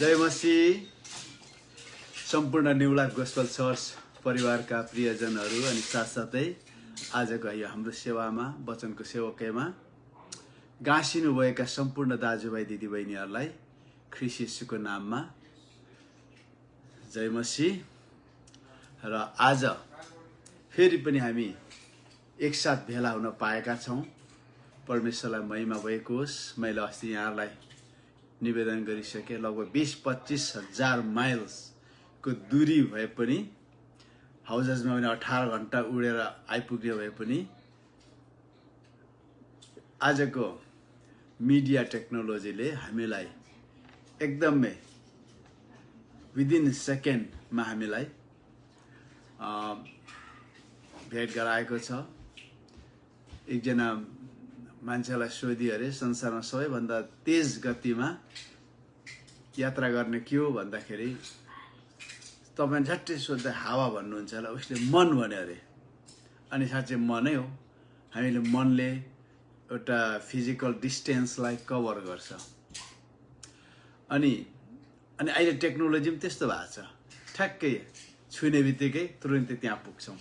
जय मसीह। सम्पूर्ण new life gospel church परिवारका प्रियजनहरू अनि साथसाथै आजको यो हाम्रो सेवामा वचनको सेवकैमा गाँसिनुभएका सम्पूर्ण दाजुभाइ दिदीबहिनीहरूलाई ख्रीष्ट येशूको नाममा जय मसीह। र आज फेरि पनि हामी एकसाथ भेला हुन पाएका छौँ। परमेश्वरलाई महिमा भएको होस्। मैले अस्ति यहाँहरूलाई निवेदन गरिसके लगभग 20-25 हजार माइल्सको दूरी भए पनि हाउजमा पनि 18 घण्टा उडेर आइपुग्ने भए पनि आजको मिडिया टेक्नोलोजीले हामीलाई एकदमै विदिन सेकेन्डमा हामीलाई भेट गराएको छ। एकजना मान्छेलाई सोधी अरे संसारमा सबैभन्दा तेज गतिमा यात्रा गर्ने के हो भन्दाखेरि तपाईं झट्टै सोध्दा हावा भन्नुहुन्छ होला, उसले मन भन्यो अरे। अनि साँच्चै मनै हो। हामीले मनले एउटा फिजिकल डिस्टेन्सलाई कभर गर्छ। अनि अहिले टेक्नोलोजी पनि त्यस्तो भएको छ। ठ्याक्कै छुने बित्तिकै तुरुन्तै त्यहाँ पुग्छौँ।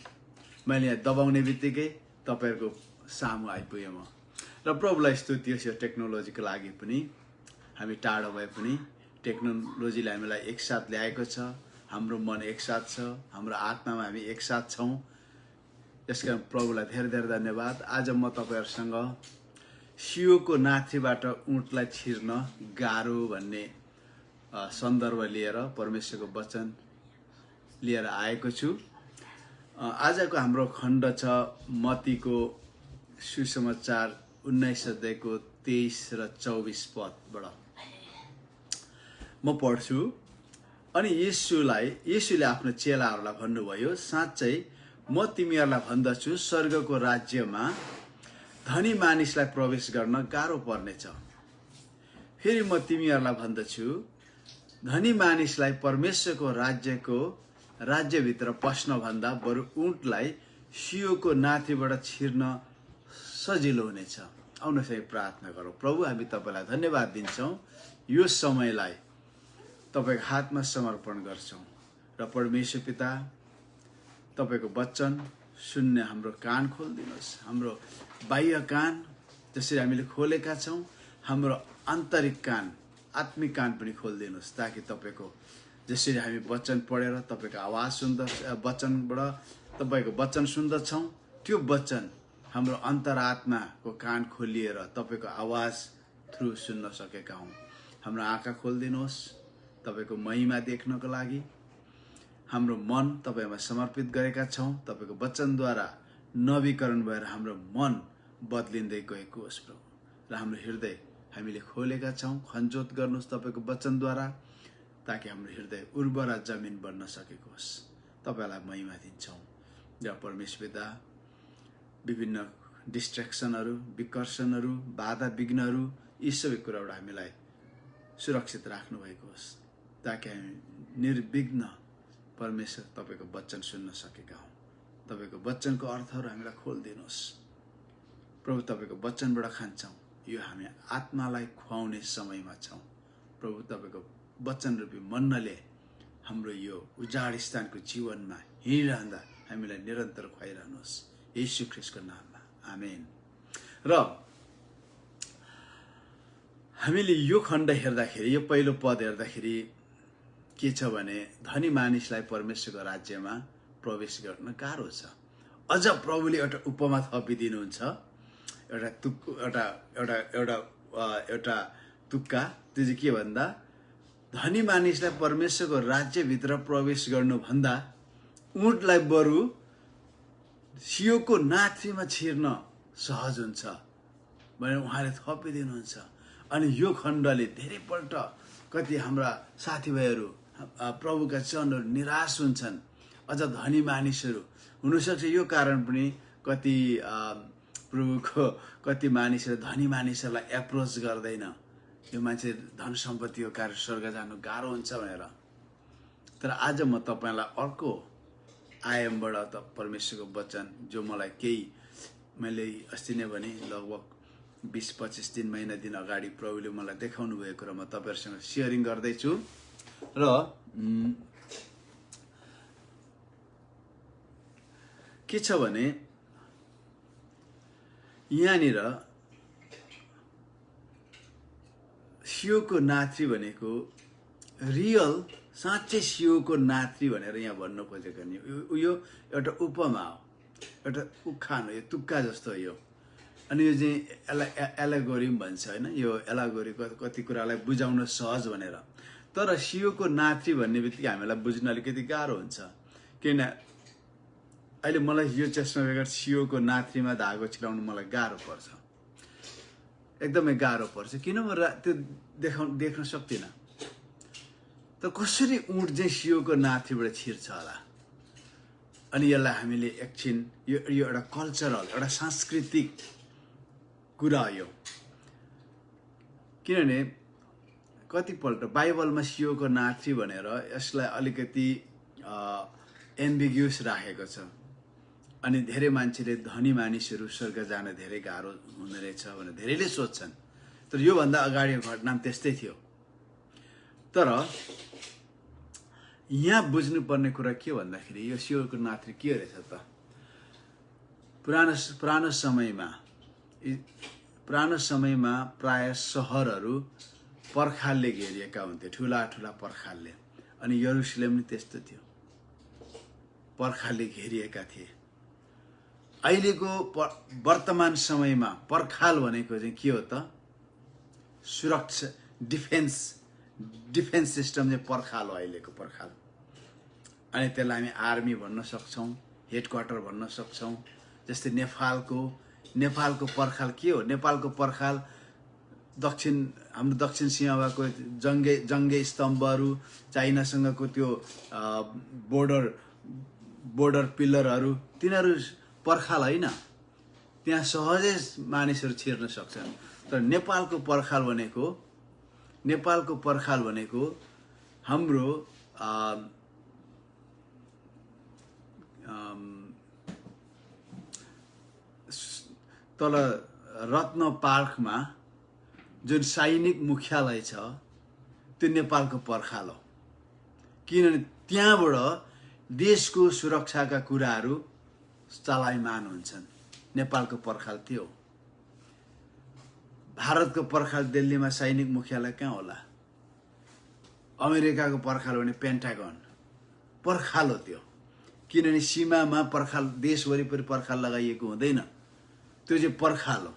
मैले यहाँ दबाउने बित्तिकै तपाईँहरूको सामु आइपुगेँ म। र प्रभुलाई स्तुति होस्। यो टेक्नोलोजीको लागि पनि हामी टाढो भए पनि टेक्नोलोजीले हामीलाई एकसाथ ल्याएको छ। हाम्रो मन एकसाथ छ, हाम्रो आत्मामा हामी एकसाथ छौँ। यसका प्रभुलाई धेरै धेरै धन्यवाद। आज म तपाईँहरूसँग सियोको नाथीबाट ऊँटलाई छिर्न गाह्रो भन्ने सन्दर्भ लिएर परमेश्वरको वचन लिएर आएको छु। आजको हाम्रो खण्ड छ मत्तीको सुसमाचार 19 अध्यायको 23 र 24 पदबाट म पढ्छु। अनि येशूले आफ्नो चेलाहरूलाई भन्नुभयो, साँच्चै म तिमीहरूलाई भन्दछु, स्वर्गको राज्यमा धनी मानिसलाई प्रवेश गर्न गाह्रो पर्नेछ। फेरि म तिमीहरूलाई भन्दछु, धनी मानिसलाई परमेश्वरको राज्यभित्र पस्नभन्दा बरु ऊँटलाई सियोको नाथीबाट छिर्न सजिलो हुनेछ। आउनुहोस् हामी प्रार्थना गरौँ। प्रभु, हामी तपाईँलाई धन्यवाद दिन्छौँ। यो समयलाई तपाईँको हातमा समर्पण गर्छौँ। र परमेश्वर पिता, तपाईँको वचन सुन्ने हाम्रो कान खोलिदिनुहोस्। हाम्रो बाह्य कान जसरी हामीले खोलेका छौँ, हाम्रो आन्तरिक कान, आत्मिक कान पनि खोलिदिनुहोस्, ताकि तपाईँको जसरी हामी वचन पढेर तपाईँको आवाज तपाईँको वचन सुन्दछौँ, त्यो वचन हाम्रो अन्तरात्माको कान खोलिएर तपाईँको आवाज थ्रु सुन्न सकेका हौँ। हाम्रो आँखा खोलिदिनुहोस् तपाईँको महिमा देख्नको लागि। हाम्रो मन तपाईँमा समर्पित गरेका छौँ। तपाईँको वचनद्वारा नवीकरण भएर हाम्रो मन बदलिँदै गएको होस् प्रभु। र हाम्रो हृदय हामीले खोलेका छौँ। खनजोत गर्नुहोस् तपाईँको वचनद्वारा, ताकि हाम्रो हृदय उर्वरा जमिन बन्न सकेको होस्। तपाईँलाई महिमा दिन्छौँ। र परमेश्वर पिता, विभिन्न डिस्ट्र्याक्सनहरू, विकर्षणहरू, बाधा विघ्नहरू, यी सबै कुराबाट हामीलाई सुरक्षित राख्नु भएको होस्, ताकि हामी निर्विघ्न परमेश्वर तपाईँको वचन सुन्न सकेका हौँ। तपाईँको वचनको अर्थहरू हामीलाई खोलिदिनुहोस् प्रभु। तपाईँको वचनबाट खान्छौँ। यो हामी आत्मालाई खुवाउने समयमा छौँ प्रभु। तपाईँको वचन रूपी मन्नले हाम्रो यो उजाड स्थानको जीवनमा हिँडिरहँदा हामीलाई निरन्तर खुवाइरहनुहोस्, येशू ख्रीष्टको नाममा, आमेन। र हामीले यो खण्ड हेर्दाखेरि, यो पहिलो पद हेर्दाखेरि के छ भने, धनी मानिसलाई परमेश्वरको राज्यमा प्रवेश गर्न गाह्रो छ। अझ प्रभुले एउटा उपमा थपिदिनुहुन्छ, एउटा तुक्का। त्यो चाहिँ के भन्दा, धनी मानिसलाई परमेश्वरको राज्यभित्र प्रवेश गर्नुभन्दा ऊँटलाई बरु सियोको नाथीमा छिर्न सहज हुन्छ भनेर उहाँले थपिदिनुहुन्छ। अनि यो खण्डले धेरैपल्ट कति हाम्रा साथीभाइहरू, प्रभुका जनहरू निराश हुन्छन्। अझ धनी मानिसहरू हुनसक्छ यो कारण पनि कति प्रभुको कति मानिसहरू धनी मानिसहरूलाई एप्रोच गर्दैन, यो मान्छे धन सम्पत्तिको कारण स्वर्ग जानु गाह्रो हुन्छ भनेर। तर आज म तपाईँलाई अर्को आयामबाट परमेश्वरको वचन, जो मलाई मैले अस्ति नै भने लगभग 20-25 दिन महिना दिन अगाडि प्रभुले मलाई देखाउनु भएको र म तपाईहरुसँग शेयरिङ गर्दै छु। र के छ भने यहाँनिर सियोको नाथ्री भनेको रियल साँच्चै सियोको नाथ्री भनेर यहाँ भन्न खोजेको नि यो एउटा उपमा हो, एउटा उखान हो, यो तुक्का जस्तो हो यो। अनि यो चाहिँ एलेगोरी भन्छ होइन, यो एलेगोरी कति कुरालाई बुझाउन सहज भनेर। तर सियोको नाथ्री भन्ने बित्तिकै हामीलाई बुझ्न अलिकति गाह्रो हुन्छ, किन अहिले मलाई यो चस्मा बेगर सियोको नाथ्रीमा धागो चिलाउनु मलाई गाह्रो पर्छ, एकदमै गाह्रो पर्छ। किन म त्यो देख्न सक्दिनँ। त कसरी ऊँट चाहिँ सियोको नाथ्रीबाट छिर्छ होला? अनि यसलाई हामीले एकछिन यो एउटा कल्चरल, एउटा सांस्कृतिक कुरा हो। किनभने कतिपल्ट बाइबलमा सियोको नाथ्री भनेर यसलाई अलिकति एम्बिग्युस राखेको छ। अनि धेरै मान्छेले धनी मानिसहरू स्वर्ग जान धेरै गाह्रो हुने रहेछ भनेर धेरैले सोध्छन्। तर योभन्दा अगाडिको घटना त्यस्तै थियो। तर यहाँ बुझ्नुपर्ने कुरा के भन्दाखेरि यो सियोको नाथ्री के रहेछ त? पुरानो समयमा प्राय सहरहरू पर्खालले घेरिएका हुन्थे, ठुला ठुला पर्खालले। अनि यरुशलेम पनि त्यस्तो थियो, पर्खालले घेरिएका थिए। अहिलेको वर्तमान समयमा पर्खाल भनेको चाहिँ के हो त? सुरक्षा, डिफेन्स सिस्टम चाहिँ पर्खाल हो, अहिलेको पर्खाल। अनि त्यसलाई हामी आर्मी भन्न सक्छौँ, हेडक्वार्टर भन्न सक्छौँ। जस्तै नेपालको पर्खाल के हो? नेपालको पर्खाल हाम्रो दक्षिण सीमाको जङ्गे स्तम्भहरू, चाइनासँगको त्यो बोर्डर पिल्लरहरू, तिनीहरू पर्खाल होइन। त्यहाँ सहजै मानिसहरू छिर्न सक्छन्। तर नेपालको पर्खाल भनेको हाम्रो तल रत्न पार्कमा जुन सैनिक मुख्यालय छ त्यो नेपालको पर्खाल हो। किनभने त्यहाँबाट देशको सुरक्षाका कुराहरू चलायमान हुन्छन्। नेपालको पर्खाल त्यो। भारतको पर्खाल दिल्लीमा सैनिक मुख्यालय कहाँ होला? अमेरिकाको पर्खाल भने पेन्टागन पर्खाल हो त्यो। किनभने सीमामा पर्खाल, देश वरिपरि पर्खाल लगाइएको हुँदैन, त्यो चाहिँ पर्खाल हो।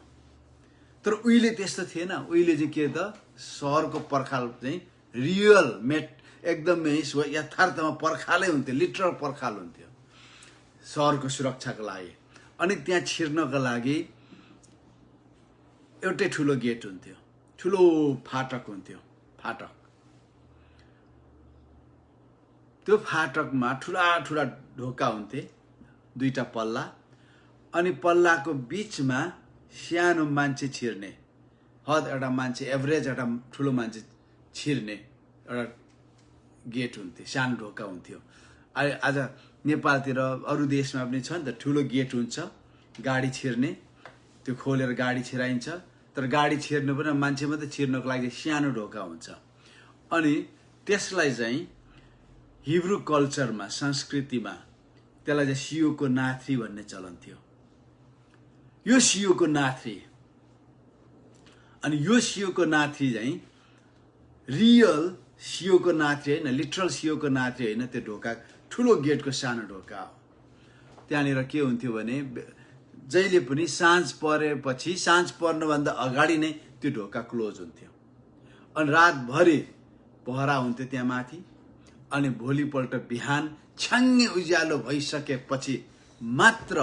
तर उहिले त्यस्तो थिएन। उहिले चाहिँ के त, सहरको पर्खाल चाहिँ रियल एकदमै यथार्थमा पर्खालै हुन्थ्यो, लिटरल पर्खाल हुन्थ्यो सहरको सुरक्षाको लागि। अनि त्यहाँ छिर्नको लागि एउटै ठुलो गेट हुन्थ्यो, ठुलो फाटक हुन्थ्यो। त्यो फाटकमा ठुला ठुला ढोका हुन्थे, दुईटा पल्ला। अनि पल्लाको बीचमा सानो मान्छे छिर्ने, एउटा मान्छे एभरेज एउटा ठुलो मान्छे छिर्ने एउटा गेट हुन्थ्यो, सानो ढोका हुन्थ्यो। आज नेपालतिर अरू देशमा पनि छ नि त, ठुलो गेट हुन्छ गाडी छिर्ने, त्यो खोलेर गाडी छिराइन्छ। तर गाडी छिर्नु पनि मान्छे मात्रै छिर्नको लागि सानो ढोका हुन्छ। अनि त्यसलाई चाहिँ हिब्रू कल्चरमा, संस्कृतिमा त्यसलाई चाहिँ सियोको नाथ्री भन्ने चलन थियो। यो सियोको नाथ्री, अनि यो सियोको नाथ्री चाहिँ रियल सियोको नाथ्री होइन, लिटरल सियोको नाथ्री होइन। त्यो ढोका ठुलो गेटको सानो ढोका हो। त्यहाँनिर के हुन्थ्यो भने जहिले पनि साँझ पर्नुभन्दा अगाडि नै त्यो ढोका क्लोज हुन्थ्यो। अनि रातभरि पहरा हुन्थ्यो त्यहाँ माथि। अनि भोलिपल्ट बिहान छ्याङ्गे उज्यालो भइसकेपछि मात्र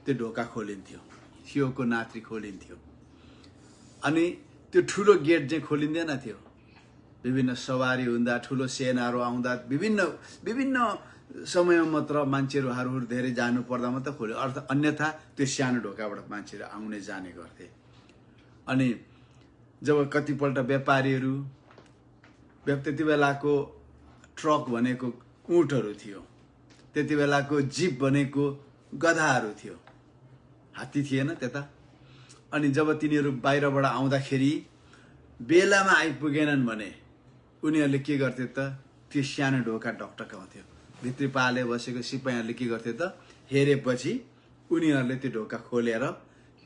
त्यो ढोका खोलिन्थ्यो, सियोको नाथ्री खोलिन्थ्यो। अनि त्यो ठुलो गेट चाहिँ खोलिँदैन थियो। विभिन्न सवारी हुँदा, ठुलो सेनाहरू आउँदा, विभिन्न समयमा मात्र मान्छेहरू हारहुर धेरै जानु पर्दा मात्र खोल्यो। अन्यथा त्यो सानो ढोकाबाट मान्छेहरू आउने जाने गर्थे। अनि जब कतिपल्ट व्यापारीहरू, त्यति बेलाको ट्रक भनेको ऊँटहरू थियो, त्यति बेलाको जिप भनेको गधाहरू थियो, हात्ती थिएन त्यता। अनि जब तिनीहरू बाहिरबाट आउँदाखेरि बेलामा आइपुगेनन् भने उनीहरूले के गर्थे त त्यो सानो ढोका ढकढकाउँथ्यो। भित्री पाले बसेको सिपाहीहरूले के गर्थे त हेरेपछि उनीहरूले त्यो ढोका खोलेर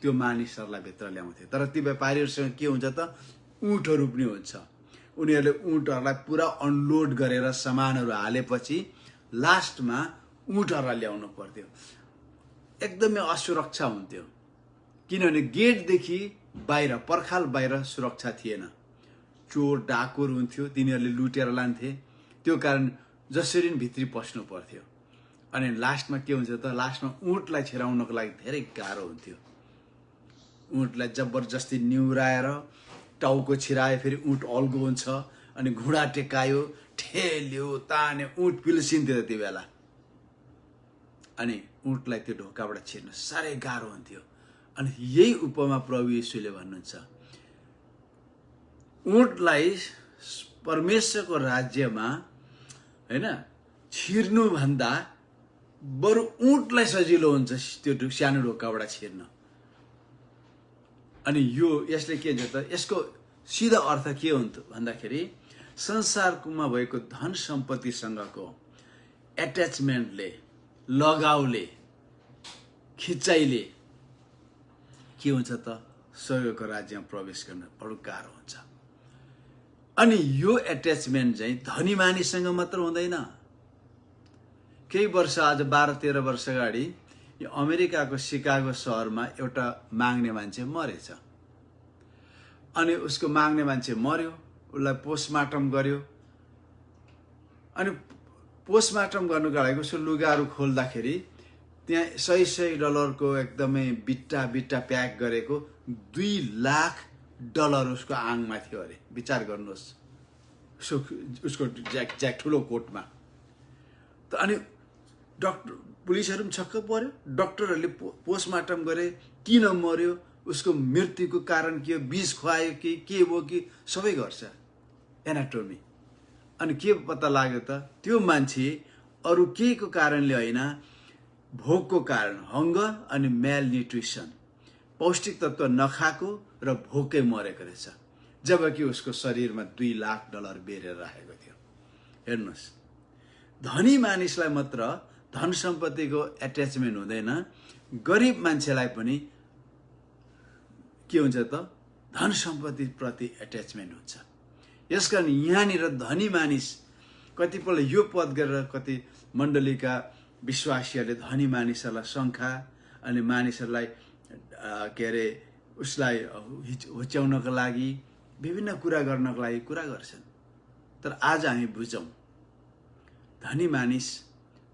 त्यो मानिसहरूलाई भित्र ल्याउँथे। तर ती व्यापारीहरूसँग के हुन्छ त ऊँटहरू पनि हुन्छ। उनीहरूले ऊँटहरूलाई पुरा अनलोड गरेर सामानहरू हालेपछि लास्टमा ऊँटहरूलाई ल्याउनु पर्थ्यो। एकदमै असुरक्षा हुन्थ्यो किनभने गेटदेखि बाहिर पर्खाल बाहिर सुरक्षा थिएन। चोर डाकुर हुन्थ्यो, तिनीहरूले लुटेर लान्थे। त्यो कारण जसरी भित्री पस्नु पर्थ्यो। अनि लास्टमा के हुन्छ त लास्टमा ऊँटलाई छिराउनको लागि धेरै गाह्रो हुन्थ्यो। ऊँटलाई जबरजस्ती निहुराएर टाउको छिराए फेरि ऊँट अल्गो हुन्छ अनि घुँडा टेकायो ठेल्यो तान्यो ऊँट पिल्सिन्थ्यो त्यति बेला। अनि ऊँटलाई त्यो ढोकाबाट छिर्न साह्रै गाह्रो हुन्थ्यो। अनि यही उपमा प्रभु येशूले भन्नुहुन्छ ऊँटलाई परमेश्वरको राज्यमा हैन छिर्नुभन्दा बरु ऊँटलाई सजिलो हुन्छ त्यो सानो ढोकाबाट छिर्न। अनि यो यसले के हुन्छ त यसको सिधा अर्थ के हुन्छ भन्दाखेरि संसारमा भएको धन सम्पत्तिसँगको एट्याचमेन्टले लगाउले खिचाइले के हुन्छ त स्वर्गको राज्यमा प्रवेश गर्न बडो गाह्रो हुन्छ। अनि यो एट्याचमेन्ट चाहिँ धनी मानिससँग मात्र हुँदैन। केही वर्ष आज 12-13 वर्ष अगाडि यो अमेरिकाको सिकागो शहरमा एउटा माग्ने मान्छे मरेछ। अनि उसको माग्ने मान्छे मर्यो, उसलाई पोस्टमार्टम गर्यो। अनि पोस्टमार्टम गर्नुको लागि उसको लुगाहरू खोल्दाखेरि त्यहाँ $100 एकदमै बिट्टा प्याक गरेको $2 लाख उसको आङमा थियो अरे। विचार गर्नुहोस् उसको ज्याक ठुलो कोटमा। त अनि डक्टर पुलिसहरू पनि छक्क पर्यो। डक्टरहरूले पोस्टमार्टम गरे किन मर्यो, उसको मृत्युको कारण के हो, विष खुवायो कि के हो कि सबै गर्छ एनाटोमी। अनि के पत्ता लाग्यो त त्यो मान्छे अरू केको कारणले होइन भोकको कारण हङ्गर अनि मेल न्युट्रिसन पौष्टिक तत्त्व नखाएको र भोकै मरेको रहेछ। जबकि उसको शरीरमा $2 लाख बेरेर राखेको थियो। हेर्नुहोस् धनी मानिसलाई मात्र धन सम्पत्तिको एट्याचमेन्ट हुँदैन, गरिब मान्छेलाई पनि के हुन्छ त धन सम्पत्ति प्रति एट्याचमेन्ट हुन्छ। यसकारण यहाँनिर धनी मानिस कतिपय यो पद गरेर कति मण्डलीका विश्वासीहरूले धनी मानिसहरूलाई शङ्का अनि मानिसहरूलाई के अरे उसलाई हुच्याउनको लागि विभिन्न कुरा गर्नको लागि कुरा गर्छन्। तर आज हामी बुझौँ धनी मानिस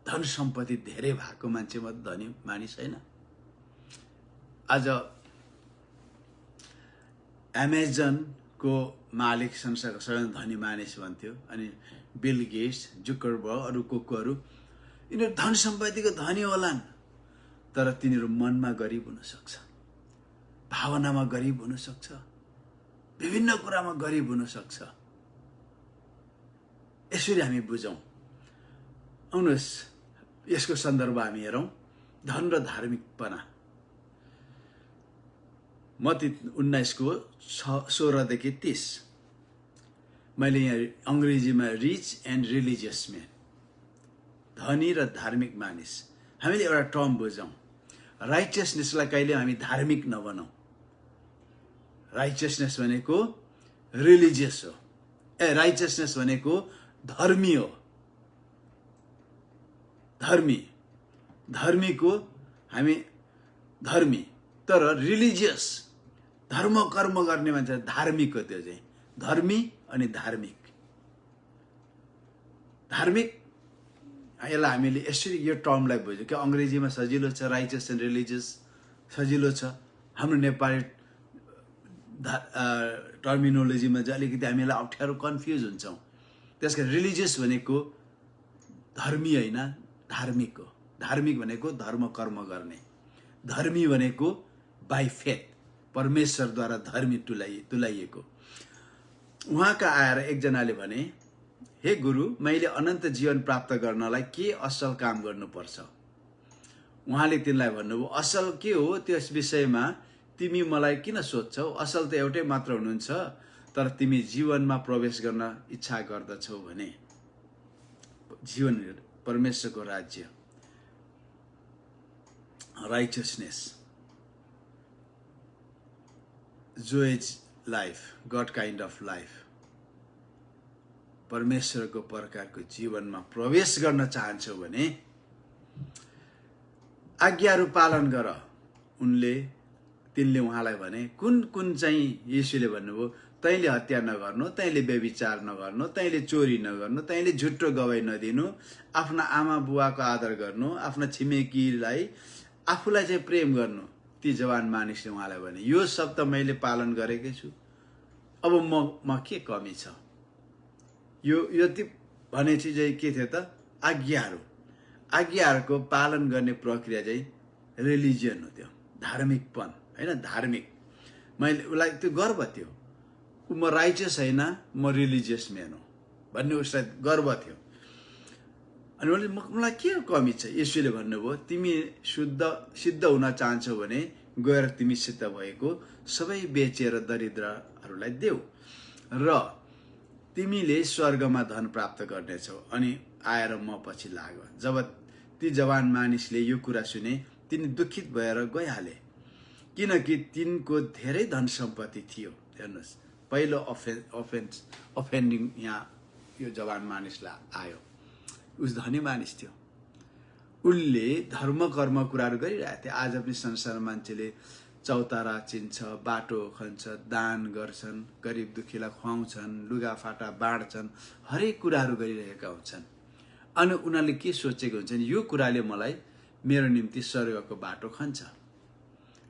धन सम्पत्ति धेरै भएको मान्छे मात्र धनी मानिस होइन। आज एमेजनको मालिक संसारको सबैभन्दा धनी मानिस भन्थ्यो। अनि बिल गेट्स जुकरबर्ग अरू कोकोहरू यिनीहरू धन सम्पत्तिको धनी होलान्, तर तिनीहरू मनमा गरिब हुन सक्छ, भावनामा गरिब हुन सक्छ, विभिन्न कुरामा गरिब हुन सक्छ। यसरी हामी बुझौँ। आउनुहोस् यसको सन्दर्भ हामी हेरौँ धन र धार्मिकपना। मत्ती 19:16-30 मैले यहाँ अङ्ग्रेजीमा रिच एन्ड रिलिजियस म्यान धनी र धार्मिक मानिस। हामीले एउटा टर्म बुझौँ राइचियसनेसलाई कहिले हामी धार्मिक नबनाऊ। राइचियसनेस भनेको रिलिजियस हो, राइचियसनेस भनेको धर्मी हो। धर्मीको हामी धर्मी, तर रिलिजियस धर्म कर्म गर्ने मान्छे धार्मिक हो। त्यो चाहिँ धर्मी अनि धार्मिक यसलाई हामीले यसरी यो टर्मलाई बुझ्यौँ कि अङ्ग्रेजीमा सजिलो छ राइचियस एन्ड रिलिजियस सजिलो छ। हाम्रो नेपाली टर्मिनोलोजीमा चाहिँ अलिकति हामीलाई अप्ठ्यारो कन्फ्युज हुन्छौँ। त्यसकारण रिलिजियस भनेको धर्मी होइन धार्मिक हो। धार्मिक भनेको धर्म कर्म गर्ने, धर्मी भनेको बाई फेथ परमेश्वरद्वारा धर्मी तुल्याइएको। उहाँका आएर एकजनाले भने हे गुरु मैले अनन्त जीवन प्राप्त गर्नलाई के असल काम गर्नुपर्छ? उहाँले तिनलाई भन्नुभयो असल के हो त्यस विषयमा तिमी मलाई किन सोध्छौ? असल त एउटै मात्र हुनुहुन्छ तर तिमी जीवनमा प्रवेश गर्न इच्छा गर्दछौ भने जीवन परमेश्वरको राज्य righteousness joys life God kind of life परमेश्वरको प्रकारको जीवनमा प्रवेश गर्न चाहन्छौ भने आज्ञाहरू पालन गर। तिनले उहाँलाई भने कुन कुन चाहिँ येशूले भन्नुभयो तैँले हत्या नगर्नु, तैँले व्यभिचार नगर्नु, तैँले चोरी नगर्नु, तैँले झुट्टो गवाई नदिनु, आफ्ना आमा बुवाको आदर गर्नु, आफ्ना छिमेकीलाई आफूलाई चाहिँ प्रेम गर्नु। ती जवान मानिसले उहाँलाई भने यो सब त मैले पालन गरेकै छु, अब म के कमी छ? यो ती भने चाहिँ के थियो त? आज्ञाहरूको पालन गर्ने प्रक्रिया चाहिँ रिलिजियन हो, त्यो धार्मिकपन होइन, धार्मिक। मैले उसलाई त्यो गर्व थियो, म राइचियस होइन, म रिलिजियस म्यान हो भन्ने उसलाई गर्व थियो। अनि उसले मलाई के कमी छ? येशूले भन्नुभयो तिमी सिद्ध हुन चाहन्छौ भने गएर तिमी सिद्ध भएको सबै बेचेर दरिद्रहरूलाई देऊ र तिमीले स्वर्गमा धन प्राप्त गर्नेछौ अनि आएर म पछि लाग। जब ती जवान मानिसले यो कुरा सुने तिनी दुखित भएर गइहाले, किनकि तिनको धेरै धन सम्पत्ति थियो। हेर्नुहोस्, पहिलो अफेन्डिङ यहाँ यो जवान मानिसलाई आयो। उस धनी मानिस थियो, उसले धर्म कर्म कुराहरू गरिरहेको थियो। आज पनि संसारमा मान्छेले चौतारा चिन्छ, बाटो खन्छ, दान गर्छन्, गरिब दुखीलाई खुवाउँछन्, लुगाफाटा बाँड्छन्, हरेक कुराहरू गरिरहेका हुन्छन्। अनि उनीहरूले के सोचेको हुन्छन्? यो कुराले मलाई मेरो निम्ति स्वर्गको बाटो खन्छ,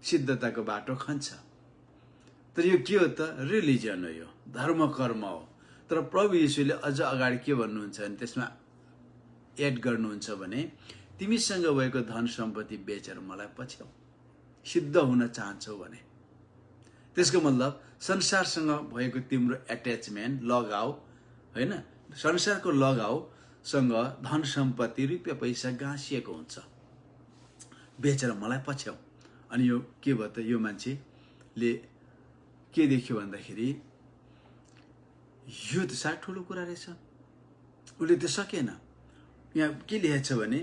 सिद्धताको बाटो खन्छ। तर यो के हो त? रिलिजन हो, यो धर्म कर्म हो। तर प्रभु येशूले अझ अगाडि के भन्नुहुन्छ भने त्यसमा एड गर्नुहुन्छ भने तिमीसँग भएको धन सम्पत्ति बेचेर मलाई पछ्याउ, सिद्ध हुन चाहन्छौ भने। त्यसको मतलब संसारसँग भएको तिम्रो एट्याचमेन्ट लगाव होइन, संसारको लगावसँग धन सम्पत्ति रुपियाँ पैसा गाँसिएको हुन्छ, बेचेर मलाई पछ्याउ। अनि यो के भयो त? यो मान्छेले के देख्यो भन्दाखेरि यो त साह्रै ठुलो कुरा रहेछ। उसले त्यो सकेन। यहाँ के लेखेको छ भने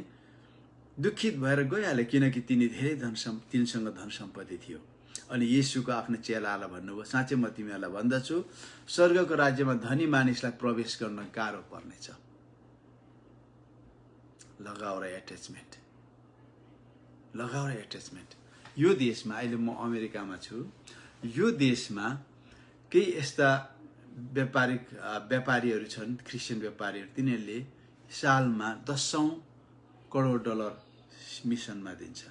दुखित भएर गइहाले, किनकि तिनीसँग धन सम्पत्ति थियो। अनि येशूको आफ्नो चेलालाई भन्नुभयो साँच्चै म तिमीहरूलाई भन्दछु स्वर्गको राज्यमा धनी मानिसलाई प्रवेश गर्न गाह्रो पर्नेछ। लगाव र एट्याचमेन्ट। यो देशमा अहिले म अमेरिकामा छु, यो देशमा केही यस्ता व्यापारीहरू छन्, क्रिस्चियन व्यापारीहरू, तिनीहरूले सालमा 10 करोड डलर मिसनमा दिन्छ।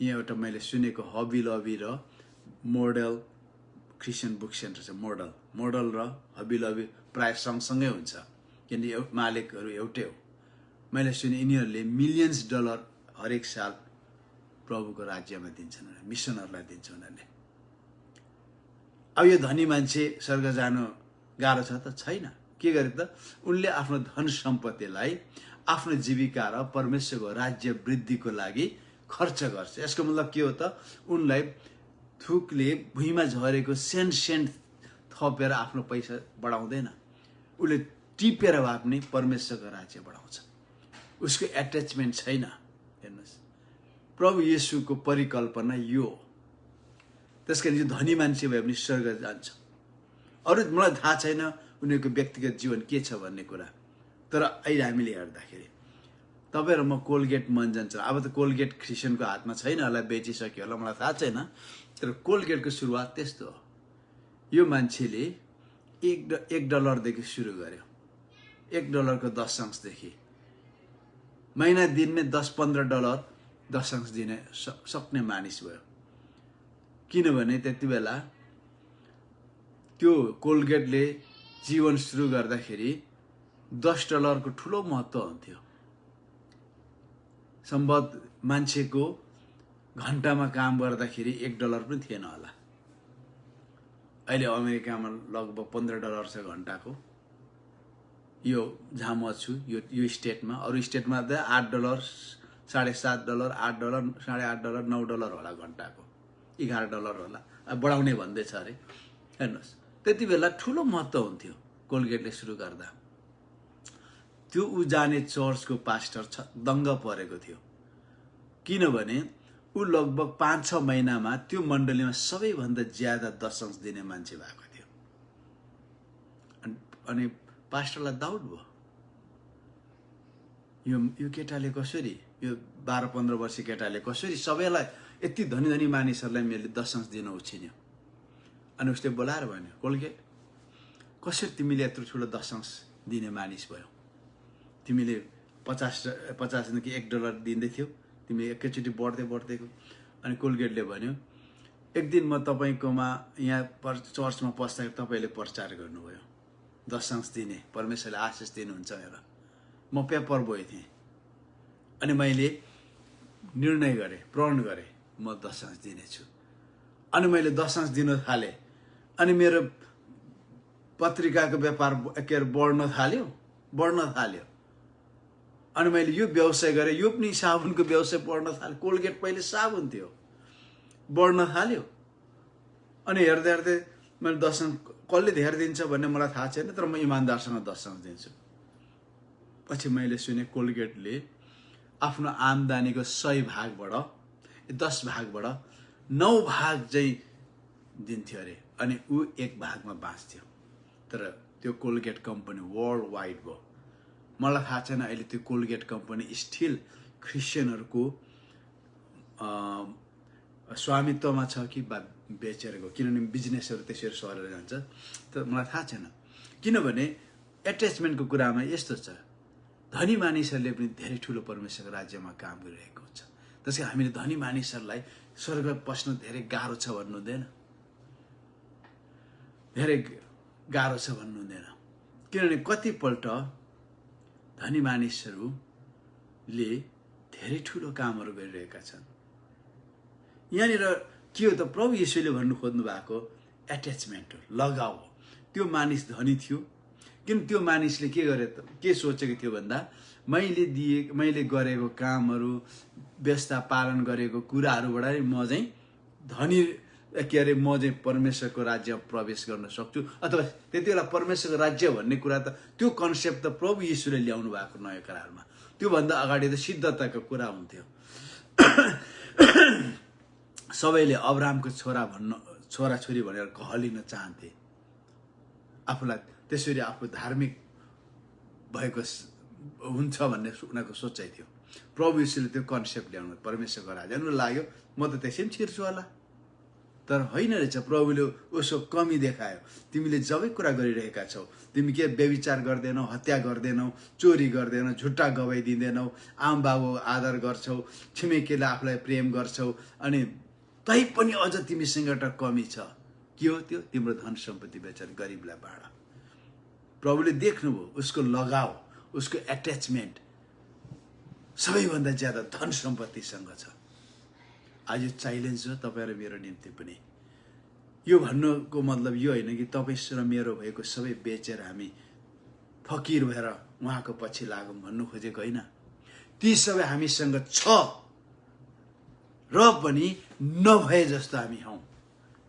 यहाँ एउटा मैले सुनेको हबी लबी र मोडल क्रिस्चियन बुक सेन्टर छ। मोडल र हबी लबी प्राय सँगसँगै हुन्छ, किनकि मालिकहरू एउटै हो। मैले सुने यिनीहरूले मिलियन्स डलर हरेक साल प्रभुको राज्यमा दिन्छन्, मिसनहरूलाई दिन्छ उनीहरूले। अब यो धनी मान्छे स्वर्ग जानु गाह्रो छ त? छैन। के गरे त? उनले आफ्नो धन सम्पत्तिलाई आफ्नो जीविका र परमेश्वरको राज्य वृद्धिको लागि खर्च गर्छ। यसको मतलब के हो त? उनलाई थुकले भुइँमा झरेको सेन्ट थपेर आफ्नो पैसा बढाउँदैन, उसले टिपेर भए पनि परमेश्वरको राज्य बढाउँछ। उसको एट्याचमेन्ट छैन। हेर्नुहोस्, प्रभु येशूको परिकल्पना यो हो। त्यसकारण यो धनी मान्छे भए पनि स्वर्ग जान्छ। अरू मलाई थाहा छैन उनीहरूको व्यक्तिगत जीवन के छ भन्ने कुरा, तर अहिले हामीले हेर्दाखेरि तपाईँ र म कोलगेट मन जान्छ। अब त कोलगेट क्रिस्चियनको हातमा छैन होला, बेचिसक्यो होला, मलाई थाहा छैन। तर कोलगेटको सुरुवात त्यस्तो हो। यो मान्छेले $1 सुरु गर्यो, $1 दशंशदेखि महिना दिनमै $10-15 दशंश दिन सक्ने मानिस भयो। किनभने त्यति बेला त्यो कोलगेटले जीवन सुरु गर्दाखेरि $10 को ठुलो महत्त्व हुन्थ्यो। सम्भव मान्छेको घन्टामा काम गर्दाखेरि $1 पनि थिएन होला। अहिले अमेरिकामा लगभग $15 छ घन्टाको। यो जहाँ म छु यो स्टेटमा, अरू स्टेटमा त $8, $7.5, $8, $8.5, $9 होला घन्टाको, $11 होला। अब बढाउने भन्दैछ अरे। हेर्नुहोस्, त्यति बेला ठुलो महत्त्व हुन्थ्यो कोलगेटले सुरु गर्दा। त्यो ऊ जाने चर्चको पास्टर दङ्ग परेको थियो, किनभने ऊ लगभग 5-6 महिनामा त्यो मण्डलीमा सबैभन्दा ज्यादा दशंश दिने मान्छे भएको थियो। अनि पास्टरलाई डाउट भयो, यो केटाले कसरी, यो 12-15 वर्षीय केटाले कसरी सबैलाई यति धनी धनी मानिसहरूलाई मैले दशंश दिन उछिन्यो। अनि उसले बोलाएर भन्यो, कोलगेट कसरी तिमीले यत्रो ठुलो दशंश दिने मानिस भयो? तिमीले 50 कि $1 दिँदै थियौ, तिमी एकैचोटि बढ्दै बढ्दैको। अनि कोलगेटले भन्यो, एक दिन म तपाईँकोमा यहाँ चर्चमा पस्दाखेरि तपाईँले प्रचार गर्नुभयो दशंश दिने, परमेश्वरले आशिष दिनुहुन्छ भनेर। म पेपर बोय थिएँ अनि मैले निर्णय गरेँ, प्रण गरेँ म दशंश दिनेछु। अनि मैले दशंश दिन थालेँ अनि मेरो पत्रिकाको व्यापार बढ्न थाल्यो। अनि मैले यो व्यवसाय गरेँ, यो पनि साबुनको व्यवसाय बढ्न थाल्यो। कोलगेट पहिले साबुन थियो, बढ्न थाल्यो। अनि हेर्दै हेर्दै मैले दशंश कसले धेरै दिन्छ भन्ने मलाई थाहा छैन, तर म इमान्दारसँग दशंश दिन्छु। पछि मैले सुने कोलगेटले आफ्नो आम्दानीको 100 भागबाट 10 भागबाट 9 भाग चाहिँ दिन्थ्यो अरे, अनि ऊ 1 भागमा बाँच्थ्यो। तर त्यो कोलगेट कम्पनी वर्ल्ड वाइड भयो। मलाई थाहा छैन अहिले त्यो कोलगेट कम्पनी स्टिल क्रिस्चियनहरूको स्वामित्वमा छ कि बेचेर गयो, किनभने बिजनेसहरू त्यसरी सरेर जान्छ। तर मलाई थाहा छैन, किनभने एट्याचमेन्टको कुरामा यस्तो छ, धनी मानिसहरूले पनि धेरै ठुलो परमेश्वरको राज्यमा काम गरिरहेको हुन्छ। त्यसै हामीले धनी मानिसहरूलाई स्वर्ग पस्न धेरै गाह्रो छ भन्नु हुँदैन, धेरै गाह्रो छ भन्नु हुँदैन। किनभने कतिपल्ट धनी मानिसहरूले धेरै ठुलो कामहरू गरिरहेका छन्। यहाँनिर के हो त, प्रभु येशूले भन्नु खोज्नु भएको एट्याचमेन्ट हो, लगाव हो। त्यो मानिस धनी थियो, किन त्यो मानिसले के गरे त, के सोचेको थियो भन्दा मैले गरेको कामहरू, व्यवस्था पालन गरेको कुराहरूबाट म चाहिँ धनी म चाहिँ परमेश्वरको राज्यमा प्रवेश गर्न सक्छु। अथवा त्यति बेला परमेश्वरको राज्य भन्ने कुरा त त्यो कन्सेप्ट त प्रभु येशूले ल्याउनु भएको नयाँ करारमा। त्योभन्दा अगाडि त सिद्धताको कुरा हुन्थ्यो। सबैले अब्राहमको छोराछोरी भनेर कहलिन चाहन्थे, आफूलाई त्यसरी आफू धार्मिक भएको हुन्छ भन्ने उनीहरूको सोचाइ थियो। प्रभु येशूले त्यो कन्सेप्ट ल्याउनु, परमेश्वरको राज्य उनीहरू लाग्यो म त त्यसै पनि छिर्छु होला, तर होइन रहेछ। प्रभुले उसको कमी देखायो, तिमीले जबै कुरा गरिरहेका छौ, तिमी के व्यभिचार गर्दैनौ, हत्या गर्दैनौ, चोरी गर्दैनौ, झुट्टा गवाई दिँदैनौ, आमा बाबु आदर गर्छौ, छिमेकीले आफूलाई प्रेम गर्छौ, अनि तै पनि अझ तिमीसँग एउटा कमी छ। के हो त्यो? तिम्रो धन सम्पत्ति बेचेर गरिबलाई बाँड। प्रभुले देख्नुभयो उसको लगाव, उसको एट्याचमेन्ट सबैभन्दा ज्यादा धन सम्पत्तिसँग छ। आज च्यालेन्ज हो तपाईँ र मेरो निम्ति पनि। यो भन्नुको मतलब यो होइन कि तपाईँ र मेरो भएको सबै बेचेर हामी फकिर भएर उहाँको पछि लागौँ भन्नु खोजेको होइन। ती सबै हामीसँग छ र पनि नभए जस्तो हामी हौँ।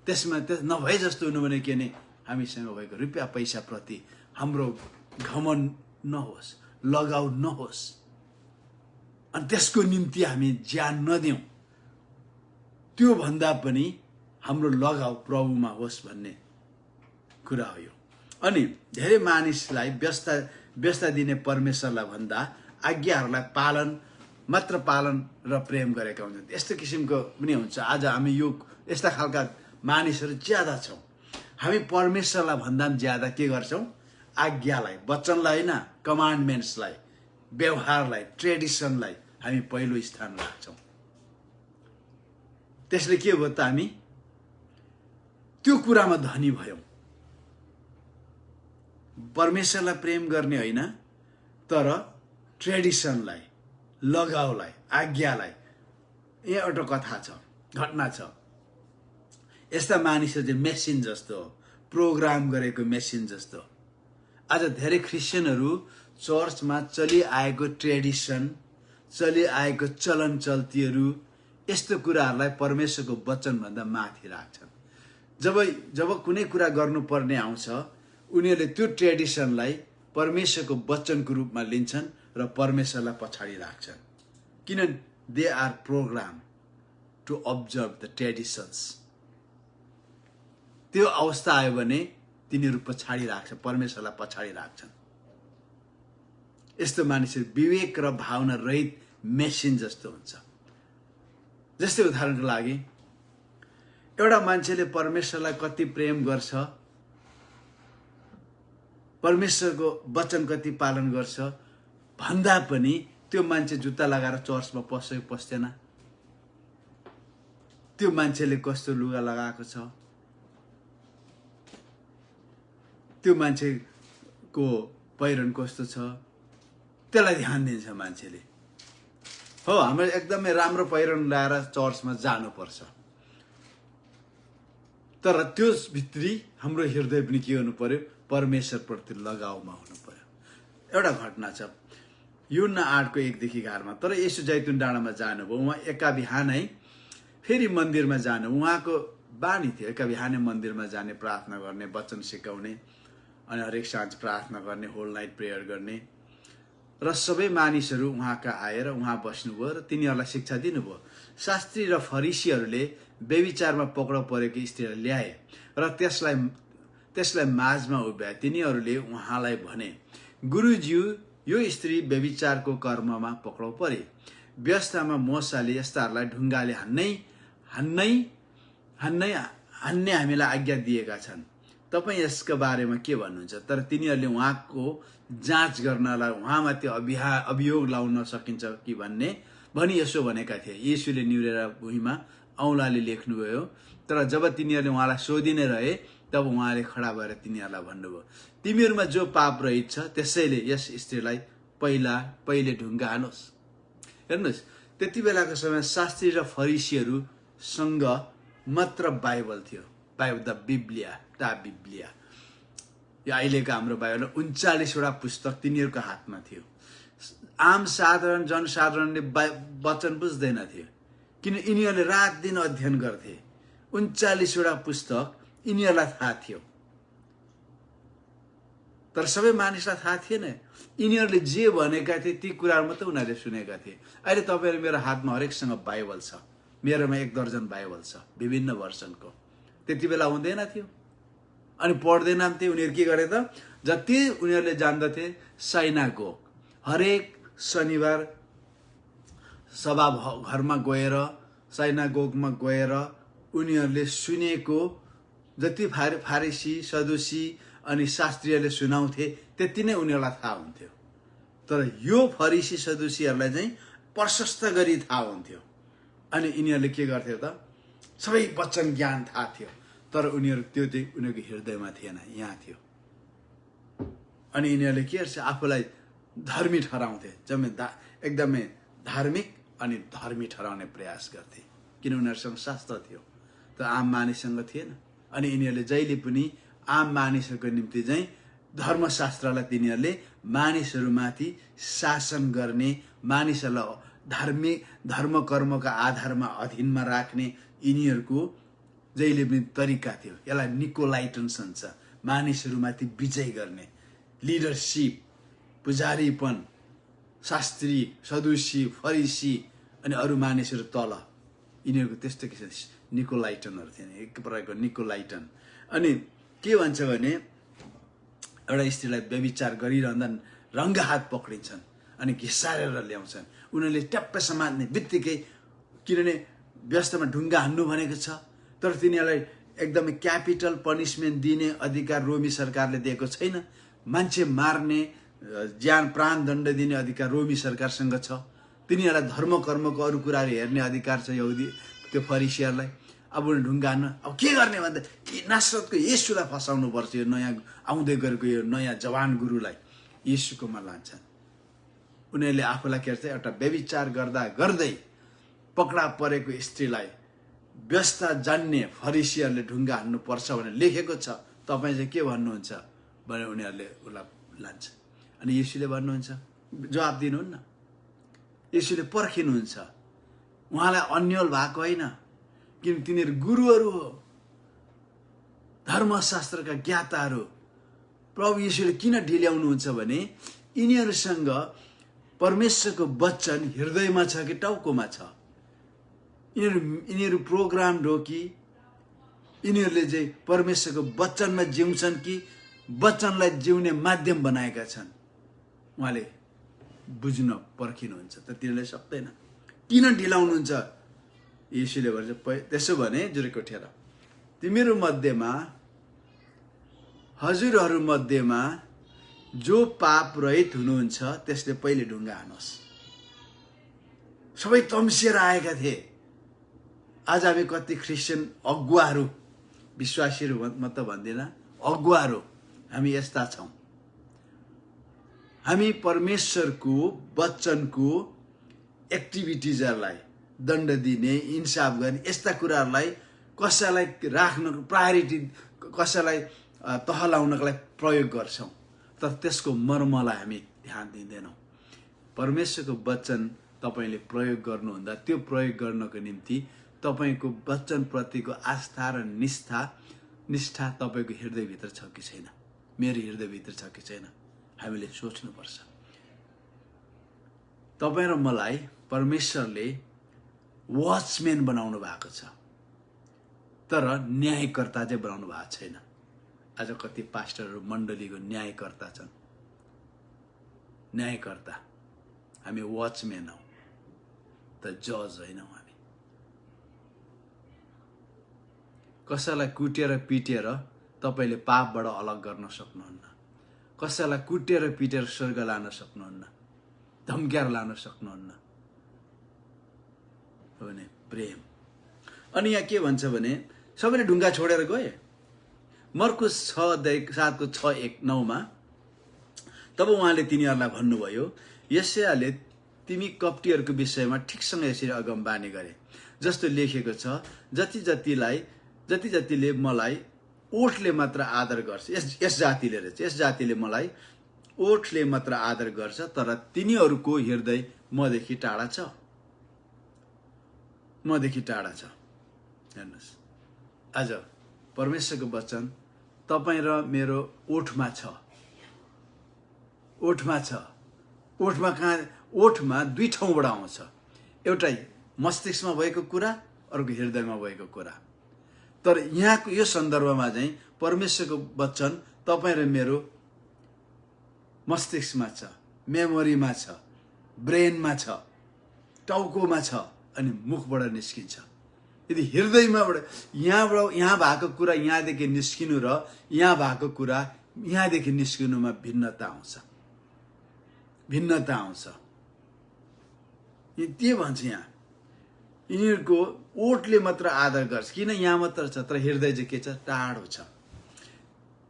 त्यसमा नभए जस्तो हुनु भने के नै, हामीसँग भएको रुपियाँ पैसा प्रति हाम्रो घमण्ड नहोस्, लगाव नहोस्, अनि त्यसको निम्ति हामी ज्यान नदिउँ। त्यो भन्दा पनि हाम्रो लगाव प्रभुमा होस् भन्ने कुरा हो यो। अनि धेरै मानिसलाई व्यवस्था दिने परमेश्वरलाई भन्दा आज्ञाहरूलाई मात्र पालन र प्रेम गरेका हुन्छन्। यस्तो किसिमको पनि हुन्छ। आज हामी यो यस्ता खालका मानिसहरू ज्यादा छौँ। हामी परमेश्वरलाई भन्दा पनि ज्यादा के गर्छौँ? आज्ञालाई, वचनलाई होइन, कमान्डमेन्ट्सलाई, व्यवहारलाई, ट्रेडिसनलाई हामी पहिलो स्थान राख्छौँ। त्यसले के भयो त, हामी त्यो कुरामा धनी भयौँ। परमेश्वरलाई प्रेम गर्ने होइन, तर ट्रेडिसनलाई, लगावलाई, आज्ञालाई। यहाँ एउटा कथा छ, घटना छ। यस्ता मानिसहरू चाहिँ मेसिन जस्तो हो, प्रोग्राम गरेको मेसिन जस्तो। आज धेरै क्रिस्चियनहरू चर्चमा चलिआएको ट्रेडिसन, चलिआएको चलन चल्तीहरू, यस्तो कुराहरूलाई परमेश्वरको वचनभन्दा माथि राख्छन्। जब कुनै कुरा गर्नुपर्ने आउँछ उनीहरूले त्यो ट्रेडिसनलाई परमेश्वरको वचनको रूपमा लिन्छन् र परमेश्वरलाई पछाडि राख्छन्, किनभने they are program to observe the traditions. त्यो अवस्था आयो भने तिनीहरू पछाडि राख्छ, परमेश्वरलाई पछाडि राख्छन्। यस्तो मानिसहरू विवेक र भावना रहित मेसिन जस्तो हुन्छ। जस्तै उदाहरणको लागि एउटा मान्छेले परमेश्वरलाई कति प्रेम गर्छ, परमेश्वरको वचन कति पालन गर्छ भन्दा पनि त्यो मान्छे जुत्ता लगाएर चर्चमा पस्दैन। त्यो मान्छेले कस्तो लुगा लगाएको छ, त्यो मान्छेको पहिरन कस्तो छ, त्यसलाई ध्यान दिन्छ मान्छेले। हो, हाम्रो एकदमै राम्रो पहिरन लगाएर चर्चमा जानुपर्छ, तर त्यस भित्री हाम्रो हृदय पनि के हुनु पर्यो, परमेश्वरप्रति लगाउमा हुनु पर्यो। एउटा घटना छ यूहन्ना 8:1-11 तर येशू जैतुन डाँडामा जानुभयो। उहाँ एका बिहानै फेरि मन्दिरमा जानु, उहाँको बानी थियो एका बिहानै मन्दिरमा जाने, प्रार्थना गर्ने, वचन सिकाउने, अनि हरेक साँझ प्रार्थना गर्ने, होल नाइट प्रेयर गर्ने। र सबै मानिसहरू उहाँका आएर उहाँ बस्नुभयो र तिनीहरूलाई शिक्षा दिनुभयो। शास्त्री र फरिसीहरूले व्यभिचारमा पक्राउ परेको स्त्रीलाई ल्याए र त्यसलाई माझमा उभ्याए। तिनीहरूले उहाँलाई भने, गुरुज्यू, यो स्त्री व्यभिचारको कर्ममा पक्राउ परे। व्यवस्थामा मूसाले यस्ताहरूलाई ढुङ्गाले हान्ने हामीलाई आज्ञा दिएका छन्। तपाईँ यसको बारेमा के भन्नुहुन्छ? तर तिनीहरूले उहाँको जाँच गर्नलाई उहाँमाथि अभियोग लाउन सकिन्छ कि भनी यसो भनेका थिए। येशूले निहुरेर भुइँमा औँलाले लेख्नुभयो। तर जब तिनीहरूले उहाँलाई सोधिने रहे तब उहाँले खडा भएर तिनीहरूलाई भन्नुभयो, तिमीहरूमा जो पाप रहित छ त्यसैले यस स्त्रीलाई पहिले ढुङ्गा हानुहोस्। हेर्नुहोस्, त्यति बेलाको समय शास्त्री र फरिसीहरूसँग मात्र बाइबल थियो, द बिब्लिया। यो अहिलेको हाम्रो बाइबल 39वटा पुस्तक तिनीहरूको हातमा थियो। आम साधारण जनसाधारणले वचन बुझ्दैन थियो, किन यिनीहरूले रात दिन अध्ययन गर्थे। 39वटा पुस्तक यिनीहरूलाई थाहा थियो, तर सबै मानिसलाई थाहा थिएन। यिनीहरूले जे भनेका थिए ती कुराहरू मात्रै उनीहरूले सुनेका थिए। अहिले तपाईँहरू मेरो हातमा हरेकसँग बाइबल छ, मेरोमा 1 दर्जन बाइबल छ विभिन्न भर्सनको। त्यति बेला हुँदैन थियो अनि पढ्दैन थिए। उनीहरू के गरे त, जति उनीहरूले जान्दथे साइनागोग, हरेक शनिबार सभा घरमा गएर साइनागोगमा गएर उनीहरूले सुनेको जति फारिसी सदुसी अनि शास्त्रीहरूले सुनाउँथे त्यति नै उनीहरूलाई थाहा हुन्थ्यो। तर यो फरिसी सदुसीहरूलाई चाहिँ प्रशस्त गरी थाहा हुन्थ्यो। अनि यिनीहरूले के गर्थ्यो त, सबै वचन ज्ञान थाहा थियो, तर उनीहरू त्यो चाहिँ उनीहरूको हृदयमा थिएन, यहाँ थियो। अनि यिनीहरूले के गर्छ, आफूलाई धर्मी ठहराउँथे, एकदमै धार्मिक अनि धर्मी ठहराउने प्रयास गर्थे, किन उनीहरूसँग शास्त्र थियो तर आम मानिससँग थिएन। अनि यिनीहरूले जहिले पनि आम मानिसहरूको निम्ति चाहिँ धर्मशास्त्रलाई तिनीहरूले मानिसहरूमाथि शासन गर्ने, मानिसहरूलाई धर्म कर्मका आधारमा अधीनमा राख्ने यिनीहरूको जहिले पनि तरिका थियो। यसलाई निकोलाइटन्स भन्छ, मानिसहरूमाथि विजय गर्ने, लिडरसिप, पुजारीपन, शास्त्री, सदुसी, फरिसी अनि अरू मानिसहरू तल, यिनीहरूको त्यस्तो किसिम निकोलाइटनहरू थिए, एक प्रकारको निकोलाइटन। अनि के भन्छ भने एउटा स्त्रीलाई व्यभिचार गरिरहँदा रङ्गा हात पक्रिन्छन् अनि घिसारेर ल्याउँछन्। उनीहरूले ट्याप्प समात्ने बित्तिकै, किनभने व्यवस्थामा ढुङ्गा हान्नु भनेको छ, तर तिनीहरूलाई एकदमै क्यापिटल पनिसमेन्ट दिने अधिकार रोमी सरकारले दिएको छैन। मान्छे मार्ने, ज्यान प्राणदण्ड दिने अधिकार रोमी सरकारसँग छ। तिनीहरूलाई धर्म कर्मको अरू कुराहरू हेर्ने अधिकार छ यहुदी त्यो फरिसीहरूलाई। अब ढुङ्गा हान्न अब के गर्ने भन्दा नासरतको येशूलाई फसाउनु पर्छ। यो नयाँ आउँदै गरेको यो नयाँ जवान गुरुलाई येशूकोमा लान्छन्। उनीहरूले आफूलाई के भन्छ, एउटा व्यभिचार गर्दै पक्रा परेको स्त्रीलाई व्यवस्था जान्ने फरिसीहरूले ढुङ्गा हान्नुपर्छ भनेर लेखेको छ, तपाईँ चाहिँ के भन्नुहुन्छ भनेर उनीहरूले उसलाई लान्छ। अनि येशूले भन्नुहुन्छ, जवाब दिनुहुन्न। येशूले पर्खिनुहुन्छ, उहाँलाई अन्यल भएको होइन, किन तिनीहरू गुरुहरू हो। धर्मशास्त्रका ज्ञाताहरू प्रभु यीशुले किन ढिल्याउनुहुन्छ भने यिनीहरूसँग परमेश्वरको वचन हृदयमा छ कि टाउकोमा छ। यिनीहरू प्रोग्राम हो कि यिनीहरूले चाहिँ परमेश्वरको वचनमा जिउँछन् कि वचनलाई जिउने माध्यम बनाएका छन्, उहाँले बुझ्न पर्खिनुहुन्छ। त तिनीहरूले सक्दैन। किन ढिलाउनुहुन्छ? यीशुले भन्छ त्यसो भने जुरेको ठेर तिमीहरू मध्येमा हजुरहरू मध्येमा जो पाप रहित हुनुहुन्छ त्यसले पहिले ढुङ्गा हानोस्। सबै तम्सिएर आएका थिए। आज हामी कति क्रिस्चियन अगुवाहरू, विश्वासीहरू म त भन्दिनँ, अगुवाहरू हामी यस्ता छौँ। हामी परमेश्वरको वचनको एक्टिभिटिजहरूलाई दण्ड दिने, इन्साफ गर्ने, यस्ता कुराहरूलाई कसैलाई राख्न प्रायोरिटी, कसैलाई तहलाउनको लागि प्रयोग गर्छौँ, तर त्यसको मर्मलाई हामी ध्यान दिँदैनौँ। परमेश्वरको वचन तपाईँले प्रयोग गर्नुहुँदा त्यो प्रयोग गर्नको निम्ति तपाईँको वचनप्रतिको आस्था र निष्ठा तपाईँको हृदयभित्र छ कि छैन, मेरो हृदयभित्र छ कि छैन, हामीले सोच्नुपर्छ। तपाईँ र मलाई परमेश्वरले वाचम्यान बनाउनु भएको छ, तर न्यायकर्ता चाहिँ बनाउनु भएको छैन। आज कति पास्टरहरू मण्डलीको न्यायकर्ता छन्। न्यायकर्ता हामी वाचम्यान हौ, त जज होइनौँ। हामी कसैलाई कुटेर पिटेर तपाईँले पापबाट अलग गर्न सक्नुहुन्न। कसैलाई कुटेर पिटेर स्वर्ग लान सक्नुहुन्न, धम्क्याएर लान सक्नुहुन्न। हो भने प्रेम। अनि यहाँ के भन्छ भने सबैले ढुङ्गा छोडेर गए। मर्कुस 6:7-9 तब उहाँले तिनीहरूलाई भन्नुभयो, यशायाले तिमी कप्टीहरूको विषयमा ठिकसँग यसरी अगमबानी गरे, जस्तो लेखेको छ, जति जतिले मलाई ओठले मात्र आदर गर्छ। यस जातिले मलाई ओठले मात्र आदर गर्छ, तर तिनीहरूको हृदय मदेखि टाढा छ। हेर्नुहोस्, आज परमेश्वरको वचन तपाईँ र मेरो ओठमा छ। ओठमा दुई ठाउँबाट आउँछ। एउटा मस्तिष्कमा भएको कुरा, अर्को हृदयमा भएको कुरा। तर यहाँको यो सन्दर्भमा चाहिँ परमेश्वरको वचन तपाईँ र मेरो मस्तिष्कमा छ, मेमोरीमा छ, ब्रेनमा छ, टाउकोमा छ, अनि मुखबाट निस्किन्छ। यदि हृदयमाबाट यहाँ भएको कुरा यहाँदेखि निस्किनु र यहाँ भएको कुरा यहाँदेखि निस्किनुमा भिन्नता आउँछ। के भन्छ यहाँ? यिनीहरूको ओठले मात्र आदर गर्छ, किन यहाँ मात्र छ, तर हृदय चाहिँ के छ? टाढो छ।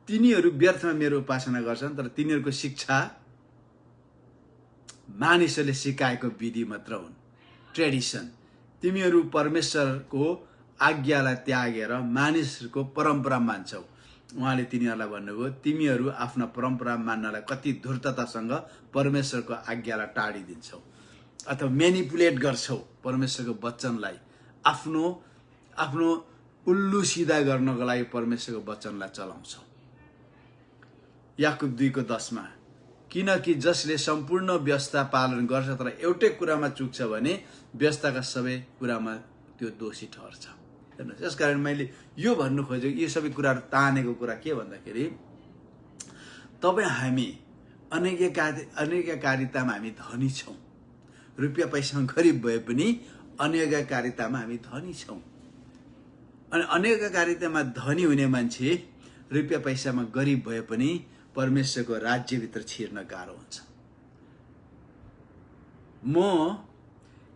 तिनीहरू व्यर्थमा मेरो उपासना गर्छन्, तर तिनीहरूको शिक्षा मानिसहरूले सिकाएको विधि मात्र हुन्, ट्रेडिसन। तिमीहरू परमेश्वरको आज्ञालाई त्यागेर मानिसहरूको परम्परा मान्छौ। उहाँले तिनीहरूलाई भन्नुभयो, तिमीहरू आफ्ना परम्परा मान्नलाई कति धूर्ततासँग परमेश्वरको आज्ञालाई टाढिदिन्छौ अथवा मेनिपुलेट गर्छौ। परमेश्वरको वचनलाई आफ्नो उल्लु सिधा गर्नको लागि परमेश्वरको वचनलाई चलाउँछौ। याकुब 2:10 किनकि जसले सम्पूर्ण व्यवस्था पालन गर्छ तर एउटै कुरामा चुक्छ भने व्यवस्थाका सबै कुरामा त्यो दोषी ठहर्छ। हेर्नुहोस्, यसकारण मैले यो भन्नु खोजेको, यो सबै कुराहरू तानेको कुरा के भन्दाखेरि हामी अनैज्ञाकारितामा हामी धनी छौँ। रुपियाँ पैसामा गरिब भए पनि अनैज्ञाकारितामा हामी धनी छौँ। अनि अनैज्ञाकारितामा धनी हुने मान्छे रुपियाँ पैसामा गरिब भए पनि परमेश्वरको राज्यभित्र छिर्न गाह्रो हुन्छ। म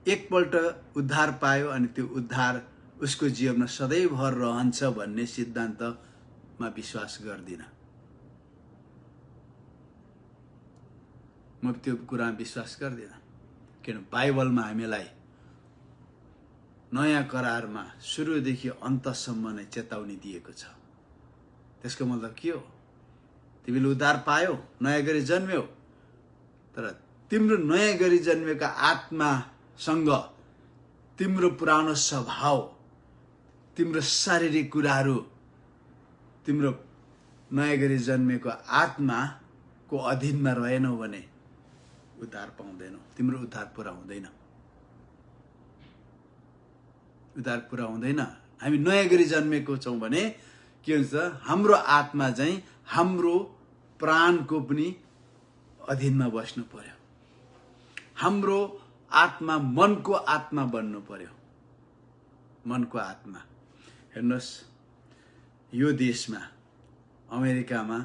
एकपल्ट उद्धार पायो अनि त्यो उद्धार उसको जीवनमा सधैँभर रहन्छ भन्ने सिद्धान्तमा विश्वास गर्दिनँ। म त्यो कुरामा विश्वास गर्दिनँ। किन बाइबलमा हामीलाई नयाँ करारमा सुरुदेखि अन्तसम्म नै चेतावनी दिएको छ। त्यसको मतलब के हो? तिमीले उद्धार पायौ, नयाँ गरी जन्म्यौ, तर तिम्रो नयाँ गरी जन्मेका आत्मासँग तिम्रो पुरानो स्वभाव, तिम्रो शारीरिक कुराहरू तिम्रो नयाँ गरी जन्मेको आत्माको अधीनमा रहेनौ भने उद्धार पाउँदैनौ, तिम्रो उद्धार पुरा हुँदैन। उद्धार पुरा हुँदैन। हामी नयाँ गरी जन्मेको छौँ भने के हुन्छ, हाम्रो आत्मा चाहिँ हाम्रो प्राणको पनि अधीनमा बस्नु पर्यो। हाम्रो आत्मा मनको आत्मा बन्नु पर्यो। मनको आत्मा। हेर्नुहोस्, यो देशमा अमेरिकामा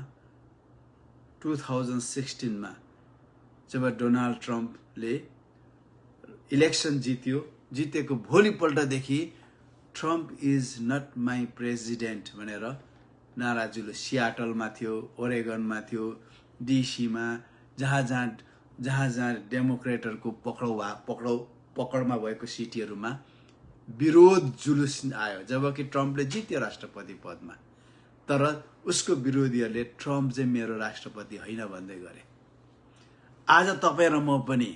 2016 जब डोनाल्ड ट्रम्पले इलेक्सन जितेको भोलिपल्टदेखि Trump is not my president भनेर नारा जुलुस सियाटलमा थियो, ओरेगनमा थियो, डिसीमा, जहाँ जहाँ डेमोक्रेटहरूको पकडमा भएको सिटीहरूमा विरोध जुलुस आयो, जबकि ट्रम्पले जित्यो राष्ट्रपति पदमा। तर उसको विरोधीहरूले ट्रम्प चाहिँ मेरो राष्ट्रपति होइन भन्दै गरे। आज तपाईँ र म पनि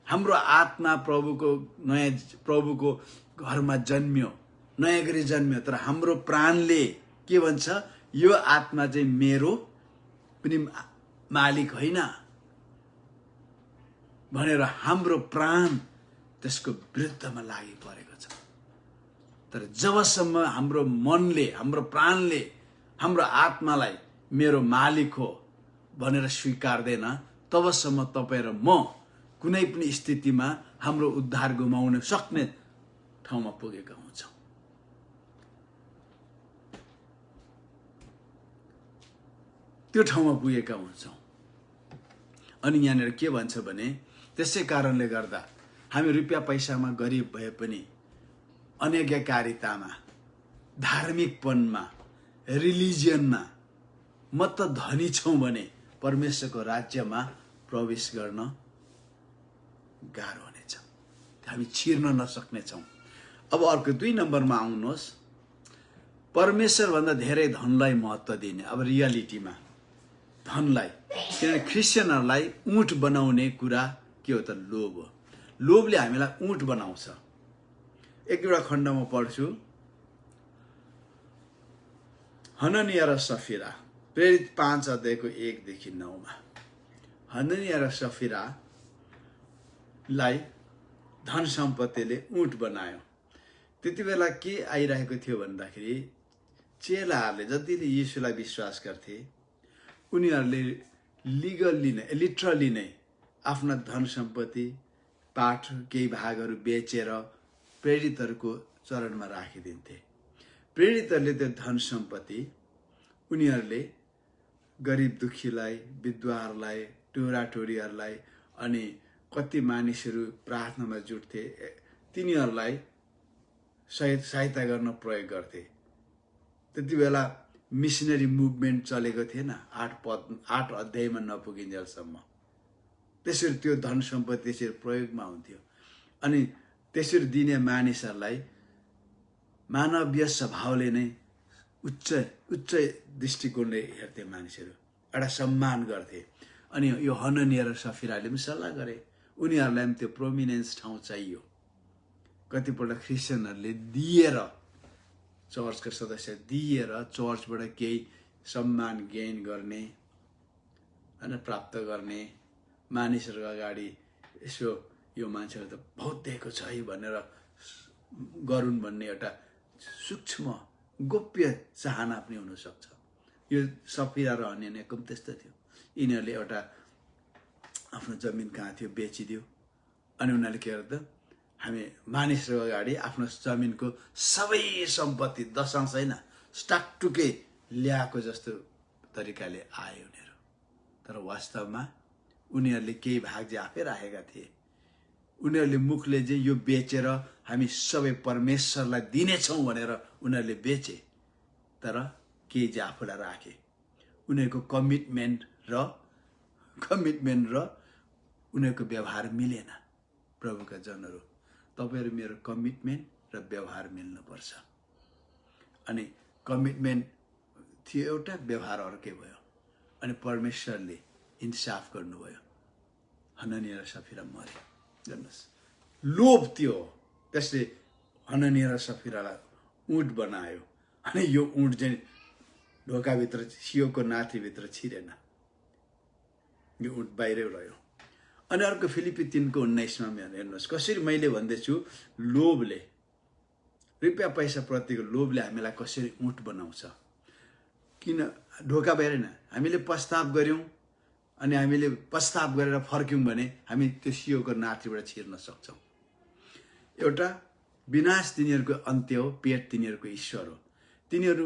हाम्रो आत्मा प्रभुको घरमा जन्मियो, नयाँ गरी जन्मियो, तर हाम्रो प्राणले के भन्छ, यो आत्मा चाहिँ मेरो पनि मालिक होइन भनेर हाम्रो प्राण त्यसको विरुद्धमा लागि परेको छ। तर जबसम्म हाम्रो मनले, हाम्रो प्राणले हाम्रो आत्मालाई मेरो मालिक हो भनेर स्वीकार्दैन, तबसम्म तपाईँ र म कुनै पनि स्थितिमा हाम्रो उद्धार गुमाउन सक्ने ठाउँमा पुगेका हुन्छौँ। त्यो ठाउँमा पुगेका हुन्छौँ। अनि यहाँनिर के भन्छ भने, त्यसै कारणले गर्दा हामी रुपियाँ पैसामा गरिब भए पनि अनैज्ञाकारितामा, धार्मिकपनमा, रिलिजियनमा म त धनी छौँ भने परमेश्वरको राज्यमा प्रवेश गर्न गाह्रो हुनेछ। हामी छिर्न नसक्नेछौँ। अब अर्को 2 नम्बरमा आउनुहोस्, परमेश्वरभन्दा धेरै धनलाई महत्त्व दिने। अब रियालिटीमा धनलाई, किनभने क्रिस्चियनहरूलाई ऊँट बनाउने कुरा के हो त, लोभ हो। लोभले हामीलाई ऊँट बनाउँछ। एक एउटा खण्डमा पढ्छु, हननिया र सफिरा, प्रेरित 5 अध्यायको 1 देखि 9 मा। हननिया र सफिरालाई धन सम्पत्तिले ऊँट बनायो। त्यति बेला के आइरहेको थियो भन्दाखेरि, चेलाहरूले जतिले यीशुलाई विश्वास गर्थे उनीहरूले लिटरली नै आफ्ना धन सम्पत्ति पाठ केही भागहरू बेचेर प्रेरितहरूको चरणमा राखिदिन्थे। प्रेरितहरूले त्यो धन सम्पत्ति उनीहरूले गरिब दुखीलाई, विधवाहरूलाई, टोराटोरीहरूलाई अनि कति मानिसहरू प्रार्थनामा जुट्थे तिनीहरूलाई सहायता गर्न प्रयोग गर्थे। त्यति बेला मिसनरी मुभमेन्ट चलेको थिएन, 8 अध्यायमा नपुगिन्जेलसम्म। त्यसरी त्यो धन सम्पत्ति त्यसरी प्रयोगमा हुन्थ्यो। अनि त्यसरी दिने मानिसहरूलाई मानवीय स्वभावले नै उच्च दृष्टिकोणले हेर्थे मानिसहरू, एउटा सम्मान गर्थे। अनि यो हननिया र सफिराले पनि सल्लाह गरे, उनीहरूलाई पनि त्यो प्रोमिनेन्स ठाउँ चाहियो। कतिपल्ट क्रिस्चियनहरूले दिएर, चर्चको सदस्य दिएर चर्चबाट केही सम्मान गेन गर्ने होइन, प्राप्त गर्ने, मानिसहरूको अगाडि यसो यो मान्छेले त बहुत दिएको छ है भनेर गरून् भन्ने एउटा सूक्ष्म गोप्य चाहना पनि हुनसक्छ। यो सफिरा र हननियाको पनि त्यस्तो थियो। यिनीहरूले एउटा आफ्नो जमिन कहाँ थियो बेचिदियो, अनि उनीहरूले के गर्दा हामी मानिसहरूको अगाडि आफ्नो जमिनको सबै सम्पत्ति दशांश होइन स्टाकटुकै ल्याएको जस्तो तरिकाले आए उनीहरू। तर वास्तवमा उनीहरूले केही भाग चाहिँ आफै राखेका थिए। उनीहरूले मुखले चाहिँ यो बेचेर हामी सबै परमेश्वरलाई दिनेछौँ भनेर उनीहरूले बेचे, तर केही चाहिँ आफूलाई राखे। उनीहरूको कमिटमेन्ट र उनीहरूको व्यवहार मिलेन। प्रभुका जनहरू, तपाईहरू मेरो कमिटमेन्ट र व्यवहार मिल्नुपर्छ। अनि कमिटमेन्ट थियो एउटा, व्यवहार अर्कै भयो। अनि परमेश्वरले इन्साफ गर्नुभयो। हननिया र सफिरा मरे। हेर्नुहोस्, लोभ त्यो हो। त्यसले हननिया र सफिरालाई ऊँट बनायो। अनि यो ऊँट चाहिँ ढोकाभित्र सियोको नाथीभित्र छिरेन, यो ऊँट बाहिरै रह्यो। अनि अर्को फिलिपी 3:19 हेर्नुहोस्, कसरी मैले भन्दैछु लोभले, रुपियाँ पैसा प्रतिको लोभले हामीलाई कसरी ऊँट बनाउँछ। किन ढोका बाहिर हामीले पस्ताव गऱ्यौँ अनि हामीले पस्ताव गरेर फर्क्यौँ भने हामी त्यो सियोको नाथीबाट छिर्न सक्छौँ। एउटा विनाश तिनीहरूको अन्त्य हो, पेट तिनीहरूको ईश्वर हो। तिनीहरू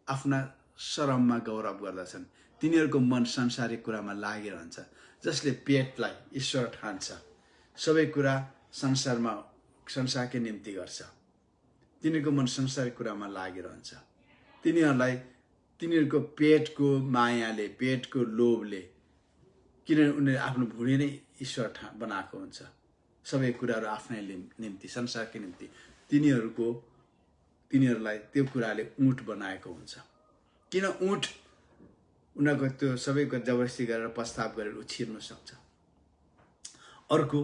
आफ्ना शरममा गौरव गर्दछन्, तिनीहरूको मन सांसारिक कुरामा लागिरहन्छ। जसले पेटलाई ईश्वर ठान्छ, सबै कुरा संसारकै निम्ति गर्छ, तिनीहरूको मन संसारिक कुरामा लागिरहन्छ। तिनीहरूको पेटको मायाले, पेटको लोभले, किनभने उनीहरूले आफ्नो भुँडी नै ईश्वर बनाएको हुन्छ। सबै कुराहरू आफ्नै निम्ति, संसारकै निम्ति तिनीहरूलाई त्यो कुराले ऊँट बनाएको हुन्छ। किन ऊँट उनीहरूको त्यो सबैको जबरजस्ती गरेर प्रस्ताव गरेर उछिर्न सक्छ। अर्को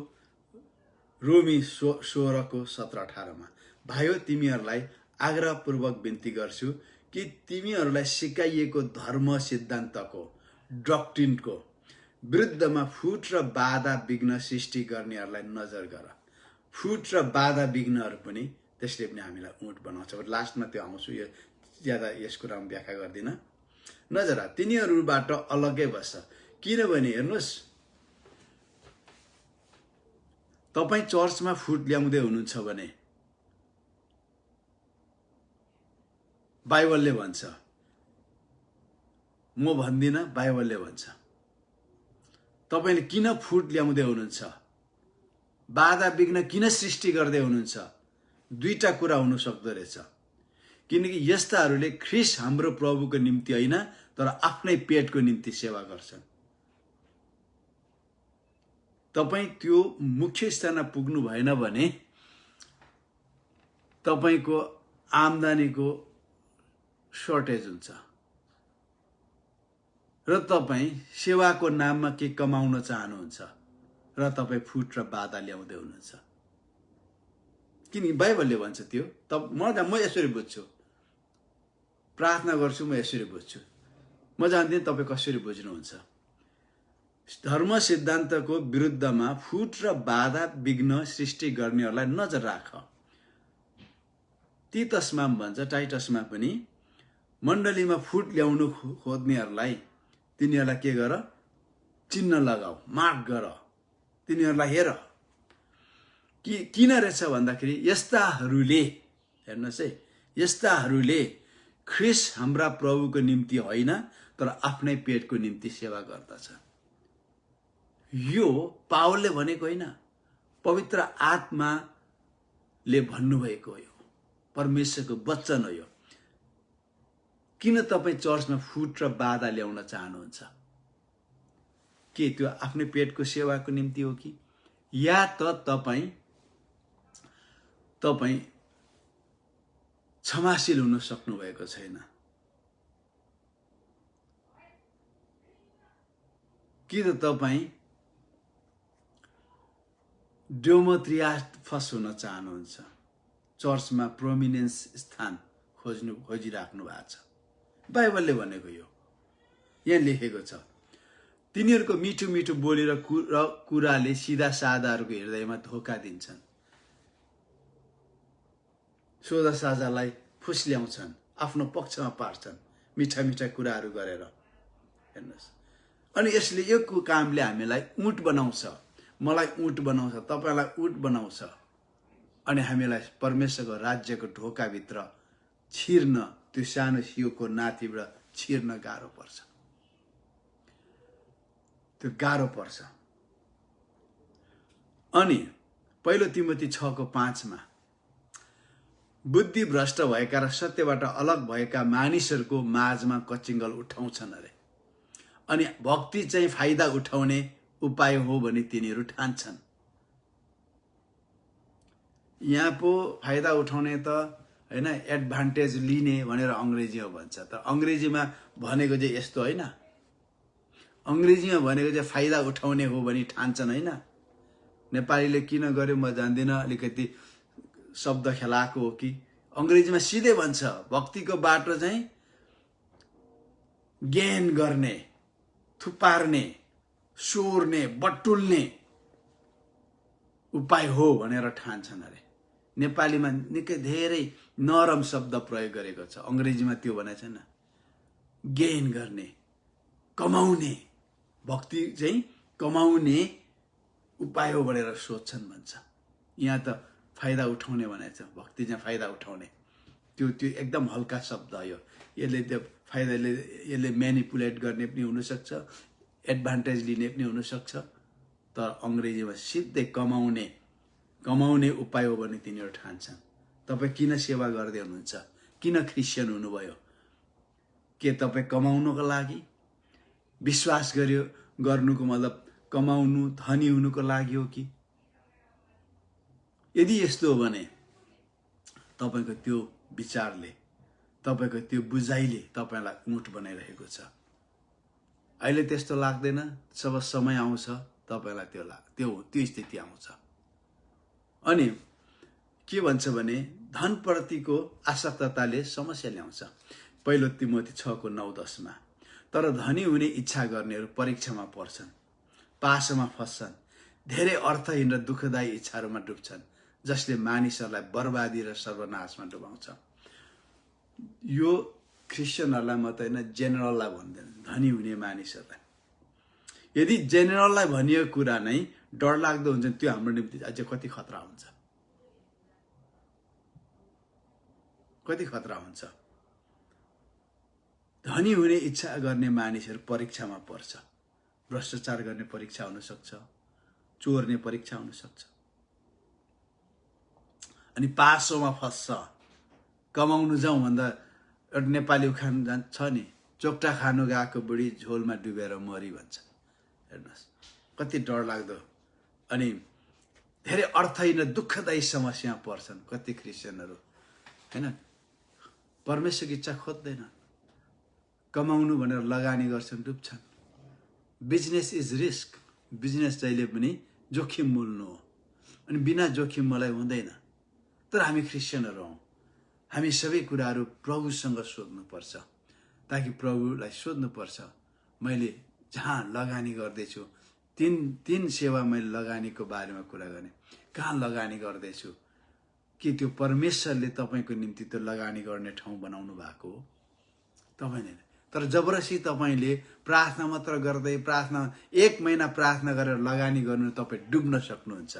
रोमी 16:17-18 भाइयो तिमीहरूलाई आग्रहपूर्वक बिन्ती गर्छु कि तिमीहरूलाई सिकाइएको धर्म सिद्धान्तको, डक्ट्रिनको विरुद्धमा फुट र बाधा विघ्न सृष्टि गर्नेहरूलाई नजर गर। फुट र बाधा विघ्नहरू पनि त्यसले पनि हामीलाई ऊँट बनाउँछ। लास्टमा त्यो आउँछु, यो ज्यादा यस कुरामा व्याख्या गर्दिनँ। नजर तिनीहरूबाट अलग्गै बस्छ, किनभने हेर्नुहोस् तपाईँ चर्चमा फुट ल्याउँदै हुनुहुन्छ भने बाइबलले भन्छ, म भन्दिनँ, बाइबलले भन्छ। तपाईँले किन फुट ल्याउँदै हुनुहुन्छ, बाधा विघ्न किन सृष्टि गर्दै हुनुहुन्छ? दुईटा कुरा हुनु सक्दो रहेछ। किनकि यस्ताहरूले ख्रीष्ट हाम्रो प्रभुको निम्ति होइन तर आफ्नै पेटको निम्ति सेवा गर्छन्। तपाईँ त्यो मुख्य स्थानमा पुग्नु भएन भने तपाईँको आम्दानीको सर्टेज हुन्छ र तपाईँ सेवाको नाममा के कमाउन चाहनुहुन्छ र तपाईँ फुट र बाधा ल्याउँदै हुनुहुन्छ। किनकि बाइबलले भन्छ त्यो। म यसरी बुझ्छु, प्रार्थना गर्छु, म यसरी बुझ्छु। म जान्दिनँ तपाईँ कसरी बुझ्नुहुन्छ। धर्म सिद्धान्तको विरुद्धमा फुट र बाधा विघ्न सृष्टि गर्नेहरूलाई नजर राख। तीतसमा भन्छ, टाइटसमा पनि, मण्डलीमा फुट ल्याउनु खोज्नेहरूलाई तिनीहरूलाई के गर, चिन्ह लगाऊ, मार्क गर, तिनीहरूलाई हेर। किन रहेछ भन्दाखेरि यस्ताहरूले, हेर्नुहोस् है, यस्ताहरूले ख्रीष्ट हाम्रा प्रभुको निम्ति होइन तर आफ्नै पेटको निम्ति सेवा गर्दछ। यो पावलले भनेको होइन, पवित्र आत्माले भन्नुभएको हो, परमेश्वरको वचन हो यो। किन तपाईँ चर्चमा फुट र बाधा ल्याउन चाहनुहुन्छ? के त्यो आफ्नै पेटको सेवाको निम्ति हो कि या त तपाईँ क्षमाशील हुन सक्नुभएको छैन? कि त तपाईँ डेमोक्रेटस हुन चाहनुहुन्छ, चर्चमा प्रोमिनेन्स स्थान खोजिराख्नु भएको छ। बाइबलले भनेको यो, यहाँ लेखेको छ, तिनीहरूको मिठो मिठो बोली र कुराले सिधा साधाहरूको हृदयमा धोका दिन्छन्, सोझा साझालाई फुस्ल्याउँछन्, आफ्नो पक्षमा पार्छन् मिठा मिठा कुराहरू गरेर। हेर्नुहोस्, अनि यसले यो कामले हामीलाई ऊँट बनाउँछ, मलाई ऊँट बनाउँछ, तपाईँलाई ऊँट बनाउँछ। अनि हामीलाई परमेश्वरको राज्यको ढोकाभित्र छिर्न, त्यो सानो सियोको नाथीबाट छिर्न गाह्रो पर्छ, त्यो गाह्रो पर्छ। अनि 1 तिमोथी 6:5 बुद्धि भ्रष्ट भएका र सत्यबाट अलग भएका मानिसहरूको माझमा कचिङ्गल उठाउँछन् अरे, अनि भक्ति चाहिँ फाइदा उठाउने उपाय हो भने तिनीहरू ठान्छन्। यहाँ पो फाइदा उठाउने त होइन, एडभान्टेज लिने भनेर अङ्ग्रेजीमा भन्छ, तर अङ्ग्रेजीमा भनेको चाहिँ यस्तो होइन। अङ्ग्रेजीमा भनेको चाहिँ फाइदा उठाउने हो भने ठान्छन्, होइन। नेपालीले किन गर्यो म जान्दिनँ, अलिकति शब्द खेलाएको हो कि। अङ्ग्रेजीमा सिधै भन्छ भक्तिको बाटो चाहिँ गेन गर्ने, थुपार्ने, सोर्ने, बटुल्ने उपाय हो भनेर ठान्छन् अरे। नेपालीमा निकै धेरै नरम शब्द प्रयोग गरेको छ, अङ्ग्रेजीमा त्यो भनेको छैन। गेन गर्ने, कमाउने, भक्ति चाहिँ कमाउने उपाय हो भनेर सोध्छन् भन्छ। यहाँ त फाइदा उठाउने भनेको छ, भक्ति चाहिँ फाइदा उठाउने। त्यो एकदम हल्का शब्द हो। यसले त्यो फाइदाले यसले म्यानिपुलेट गर्ने पनि हुनसक्छ, एडभान्टेज लिने पनि हुनसक्छ, तर अङ्ग्रेजीमा सिधै कमाउने उपाय हो भने तिनीहरू ठान्छन्। तपाईँ किन सेवा गर्दै हुनुहुन्छ? किन क्रिस्चियन हुनुभयो? के तपाईँ कमाउनुको लागि? विश्वास गर्नुको मतलब कमाउनु, धनी हुनुको लागि हो कि? यदि यस्तो हो भने तपाईँको त्यो विचारले, तपाईँको त्यो बुझाइले तपाईँलाई ऊँट बनाइरहेको छ। अहिले त्यस्तो लाग्दैन, जब समय आउँछ तपाईँलाई त्यो स्थिति आउँछ। अनि के भन्छ भने धनप्रतिको आसक्तताले समस्या ल्याउँछ। पहिलो तिमोथी 6:9-10 तर धनी हुने इच्छा गर्नेहरू परीक्षामा पर्छन्, पासमा फस्छन्, धेरै अर्थहीन र दुःखदायी इच्छाहरूमा डुब्छन्, जसले मानिसहरूलाई बर्बादी र सर्वनाशमा डुबाउँछ। यो क्रिस्चियनहरूलाई मात्रै होइन, जेनरललाई भन्दैन, धनी हुने मानिसहरूलाई। यदि जेनरललाई भनिएको कुरा नै डरलाग्दो हुन्छ, त्यो हाम्रो निम्ति अझै कति खतरा हुन्छ, कति खतरा हुन्छ। धनी हुने इच्छा गर्ने मानिसहरू परीक्षामा पर्छ। भ्रष्टाचार गर्ने परीक्षा हुनसक्छ, चोर्ने परीक्षा हुनसक्छ, अनि पासोमा फस्छ। कमाउनु जाउँ भन्दा एउटा नेपाली उखान छ नि, चोक्टा खानु गएको बुढी झोलमा डुबेर मरी भन्छ। हेर्नुहोस् कति डरलाग्दो। अनि धेरै अर्थहीन दुःखदायी समस्यामा पर्छन् कति क्रिस्चियनहरू, हैन? परमेश्वरको इच्छा खोज्दैन, कमाउनु भनेर लगानी गर्छन्, डुब्छन्। Business is risk. बिजनेस जहिले पनि जोखिम मूल्नु हो, अनि बिना जोखिम मलाई हुँदैन। तर हामी क्रिस्चियनहरू हौँ, हामी सबै कुराहरू प्रभुसँग सोध्नुपर्छ, ताकि प्रभुलाई सोध्नुपर्छ, मैले जहाँ लगानी गर्दैछु, तीन सेवा मैले लगानीको बारेमा कुरा गर्ने, कहाँ लगानी गर्दैछु, के त्यो परमेश्वरले तपाईँको निम्ति त्यो लगानी गर्ने ठाउँ बनाउनु भएको हो? तपाईँले तर जबरजस्ती तपाईँले प्रार्थना मात्र गर्दै, प्रार्थना 1 महिना प्रार्थना गरेर लगानी गर्नु, तपाईँ डुब्न सक्नुहुन्छ।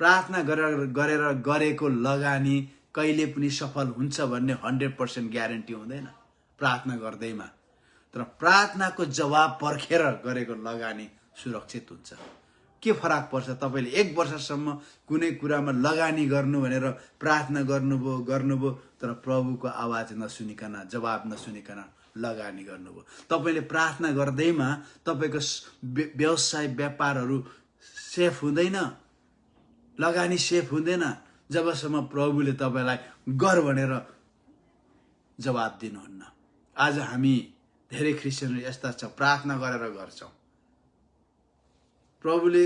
प्रार्थना गरेर गरेको लगानी कहिले पनि सफल हुन्छ भन्ने 100% ग्यारेन्टी हुँदैन प्रार्थना गर्दैमा। तर प्रार्थनाको जवाब पर्खेर गरेको लगानी सुरक्षित हुन्छ। के फरक पर्छ? तपाईँले 1 वर्षसम्म कुनै कुरामा लगानी गर्नु भनेर प्रार्थना गर्नुभयो, तर प्रभुको आवाज नसुनिकन, जवाब नसुनिकन लगानी गर्नुभयो। तपाईँले प्रार्थना गर्दैमा तपाईँको व्यवसाय व्यापारहरू सेफ हुँदैन, लगानी सेफ हुँदैन, जबसम्म प्रभुले तपाईँलाई गर भनेर जवाब दिनुहुन्न। आज हामी धेरै क्रिस्चियनहरू यस्ता छ, प्रार्थना गरेर गर्छौँ, प्रभुले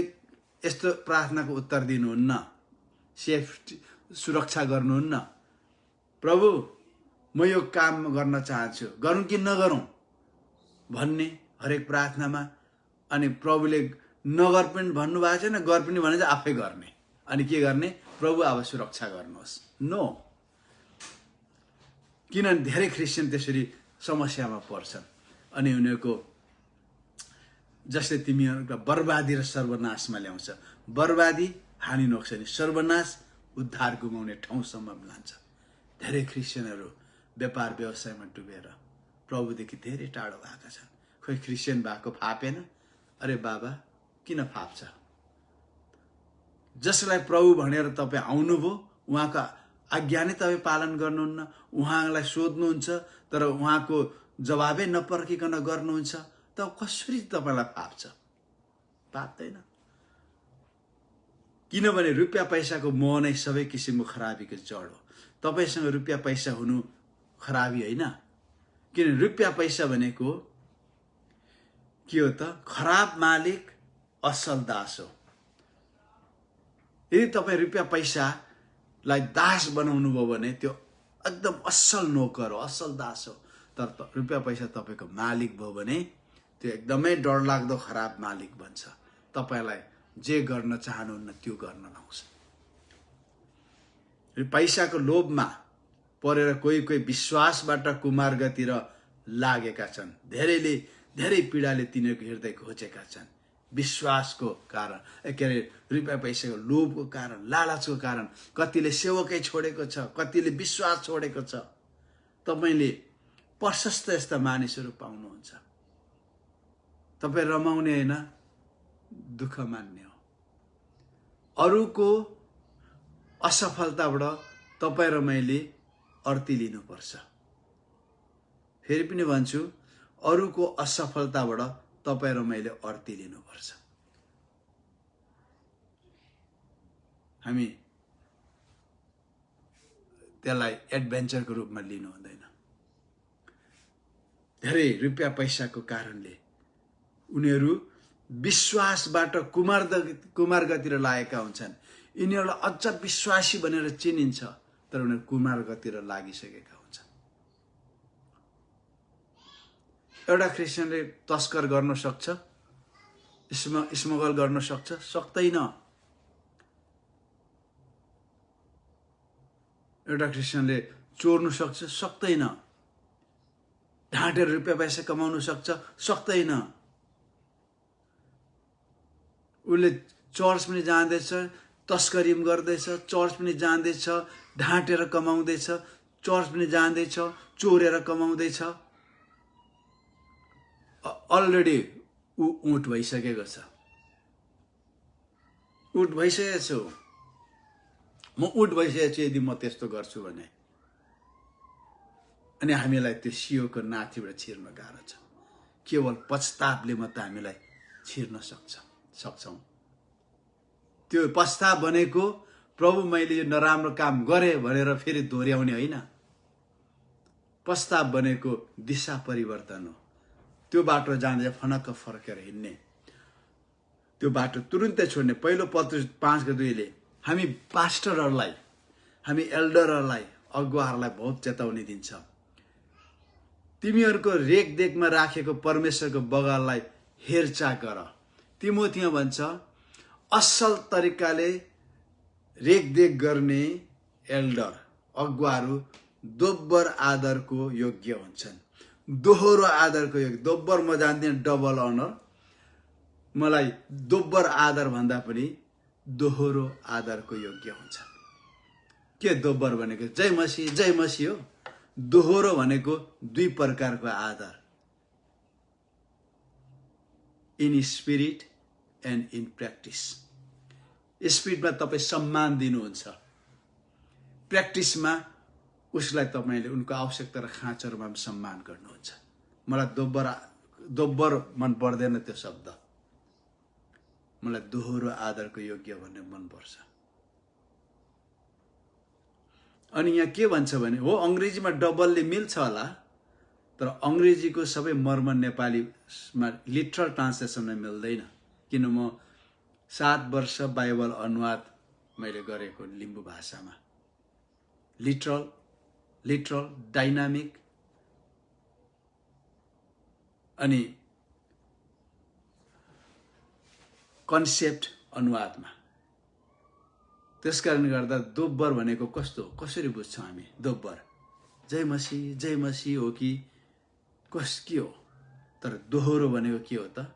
यस्तो प्रार्थनाको उत्तर दिनुहुन्न, सेफ्टी सुरक्षा गर्नुहुन्न। प्रभु म यो काम गर्न चाहन्छु, गरौँ कि नगरौँ भन्ने हरेक प्रार्थनामा। अनि प्रभुले नगर पनि भन्नुभएको छैन, गर पनि भने चाहिँ आफै गर्ने। अनि के गर्ने? प्रभु अब सुरक्षा गर्नुहोस्। नो, किनभने धेरै क्रिस्चियन त्यसरी समस्यामा पर्छन्, अनि उनीहरूको जसले तिमीहरूका बर्बादी र सर्वनाशमा ल्याउँछ। बर्बादी हानि नोक्सानी, सर्वनाश उद्धार गुमाउने ठाउँसम्म लान्छ। धेरै क्रिस्चियनहरू व्यापार व्यवसायमा डुबेर प्रभुदेखि धेरै टाढो भएका छन्। खोइ क्रिस्चियन भएको फापेन? अरे बाबा किन फाप्छ? जसलाई प्रभु भनेर तपाईँ आउनुभयो, उहाँका आज्ञा नै तपाईँ पालन गर्नुहुन्न, उहाँलाई सोध्नुहुन्छ तर उहाँको जवाबै नपर्खिकन गर्नुहुन्छ, त कसरी तपाईँलाई फाप्छ? फाप्दैन। किनभने रुपियाँ पैसाको मोह नै सबै किसिमको खराबीको जड हो। तपाईँसँग रुपियाँ पैसा हुनु खराबी होइन, किनभने रुपियाँ पैसा भनेको के हो त? खराब मालिक असल दास हो। यदि तपाईँ रुपियाँ पैसालाई दास बनाउनु भयो भने त्यो एकदम असल नोकर हो, असल दास हो। तर रुपियाँ पैसा तपाईँको मालिक भयो भने त्यो एकदमै डरलाग्दो खराब मालिक बन्छ। तपाईँलाई जे गर्न चाहनुहुन्न त्यो गर्न लाउँछ। पैसाको लोभमा परेर कोही कोही विश्वासबाट कुमार्गतिर लागेका छन्। धेरैले धेरै पीडाले तिनीहरूको हृदय घोचेका छन्। विश्वासको कारण के अरे रुपियाँ पैसाको लोभको कारण, लालचको कारण कतिले सेवकै छोडेको छ, कतिले विश्वास छोडेको छ। तपाईँले प्रशस्त यस्ता मानिसहरू पाउनुहुन्छ। तपाईँ रमाउने होइन, दुःख मान्ने हो। अरूको असफलताबाट तपाईँ र मैले अर्ती लिनुपर्छ। फेरि पनि भन्छु, अरूको असफलताबाट तपाईँ र मैले अर्ती लिनुपर्छ। हामी त्यसलाई एडभेन्चरको रूपमा लिनु हुँदैन। धेरै रुपियाँ पैसाको कारणले उनीहरू विश्वासबाट कुमार्गतिर लागेका हुन्छन्। यिनीहरूलाई अझ विश्वासी भनेर चिनिन्छ, तर उनीहरू कुमार्गतिर लागिसकेका हुन्छन्। एउटा क्रिस्चियनले तस्कर गर्न सक्छ, स्मगल गर्न सक्छ? सक्दैन। एउटा क्रिस्चियनले चोर्नु सक्छ? सक्दैन। ढाँटेर रुपियाँ पैसा कमाउनु सक्छ? सक्दैन। उसले चर्च पनि जाँदैछ, तस्करी पनि गर्दैछ, चर्च पनि जाँदैछ, ढाँटेर कमाउँदैछ, चर्च पनि जाँदैछ, चोरेर कमाउँदैछ। अलरेडी ऊ उँट भइसकेको छ। उँट भइसकेको छु, म उँट भइसकेको छु यदि म त्यस्तो गर्छु भने। अनि हामीलाई त्यो सियोको नाथीबाट छिर्न गाह्रो छ। केवल पश्चातापले मात्र हामीलाई छिर्न सक्छौँ। त्यो पश्चाताप भनेको प्रभु मैले यो नराम्रो काम गरेँ भनेर फेरि दोहोऱ्याउने होइन। पश्चाताप भनेको दिशा परिवर्तन हो। त्यो बाटो जाँदा फनक्क फर्केर हिँड्ने, त्यो बाटो तुरुन्तै छोड्ने। पहिलो पत्रुस 5:2ले हामी पास्टरहरूलाई, हामी एल्डरहरूलाई, अगुवाहरूलाई बहुत चेतावनी दिन्छ। तिमीहरूको रेखदेखमा राखेको परमेश्वरको बगाललाई हेरचाह गर। तिमोथीमा भन्छ, असल तरिकाले रेखदेख गर्ने एल्डर, अगुवाहरू दोब्बर आदरको योग्य हुन्छन्। दोहोरो आदरको योग्य। दोब्बर म जान्दिनँ, डबल अनर। मलाई दोब्बर आदर भन्दा पनि दोहोरो आदरको योग्य हुन्छ। के दोब्बर भनेको? जय मसीह, जय मसीह हो। दोहोरो भनेको दुई प्रकारको आदर, in spirit and in practice. स्पिरिटमा तपाईँ सम्मान दिनुहुन्छ, प्र्याक्टिसमा उसलाई तपाईँले उनको आवश्यकता र खाँचोहरूमा पनि सम्मान गर्नुहुन्छ। मलाई दोब्बर मन पर्दैन त्यो शब्द। मलाई दोहोरो आदरको योग्य भन्ने मनपर्छ। अनि यहाँ के भन्छ भने, हो अङ्ग्रेजीमा डबलले मिल्छ होला, तर अङ्ग्रेजीको सबै मर्म नेपालीमा लिटरल ट्रान्सलेसनमा मिल्दैन। किन म 7 वर्ष बाइबल अनुवाद मैले गरेको लिम्बू भाषामा। लिटरल, डाइनामिक अनि कन्सेप्ट अनुवादमा। त्यसकारण गर्दा दोब्बर भनेको कसरी बुझ्छौँ हामी? दोब्बर जय मसीह हो कि के हो? तर दोहोरो भनेको के हो त?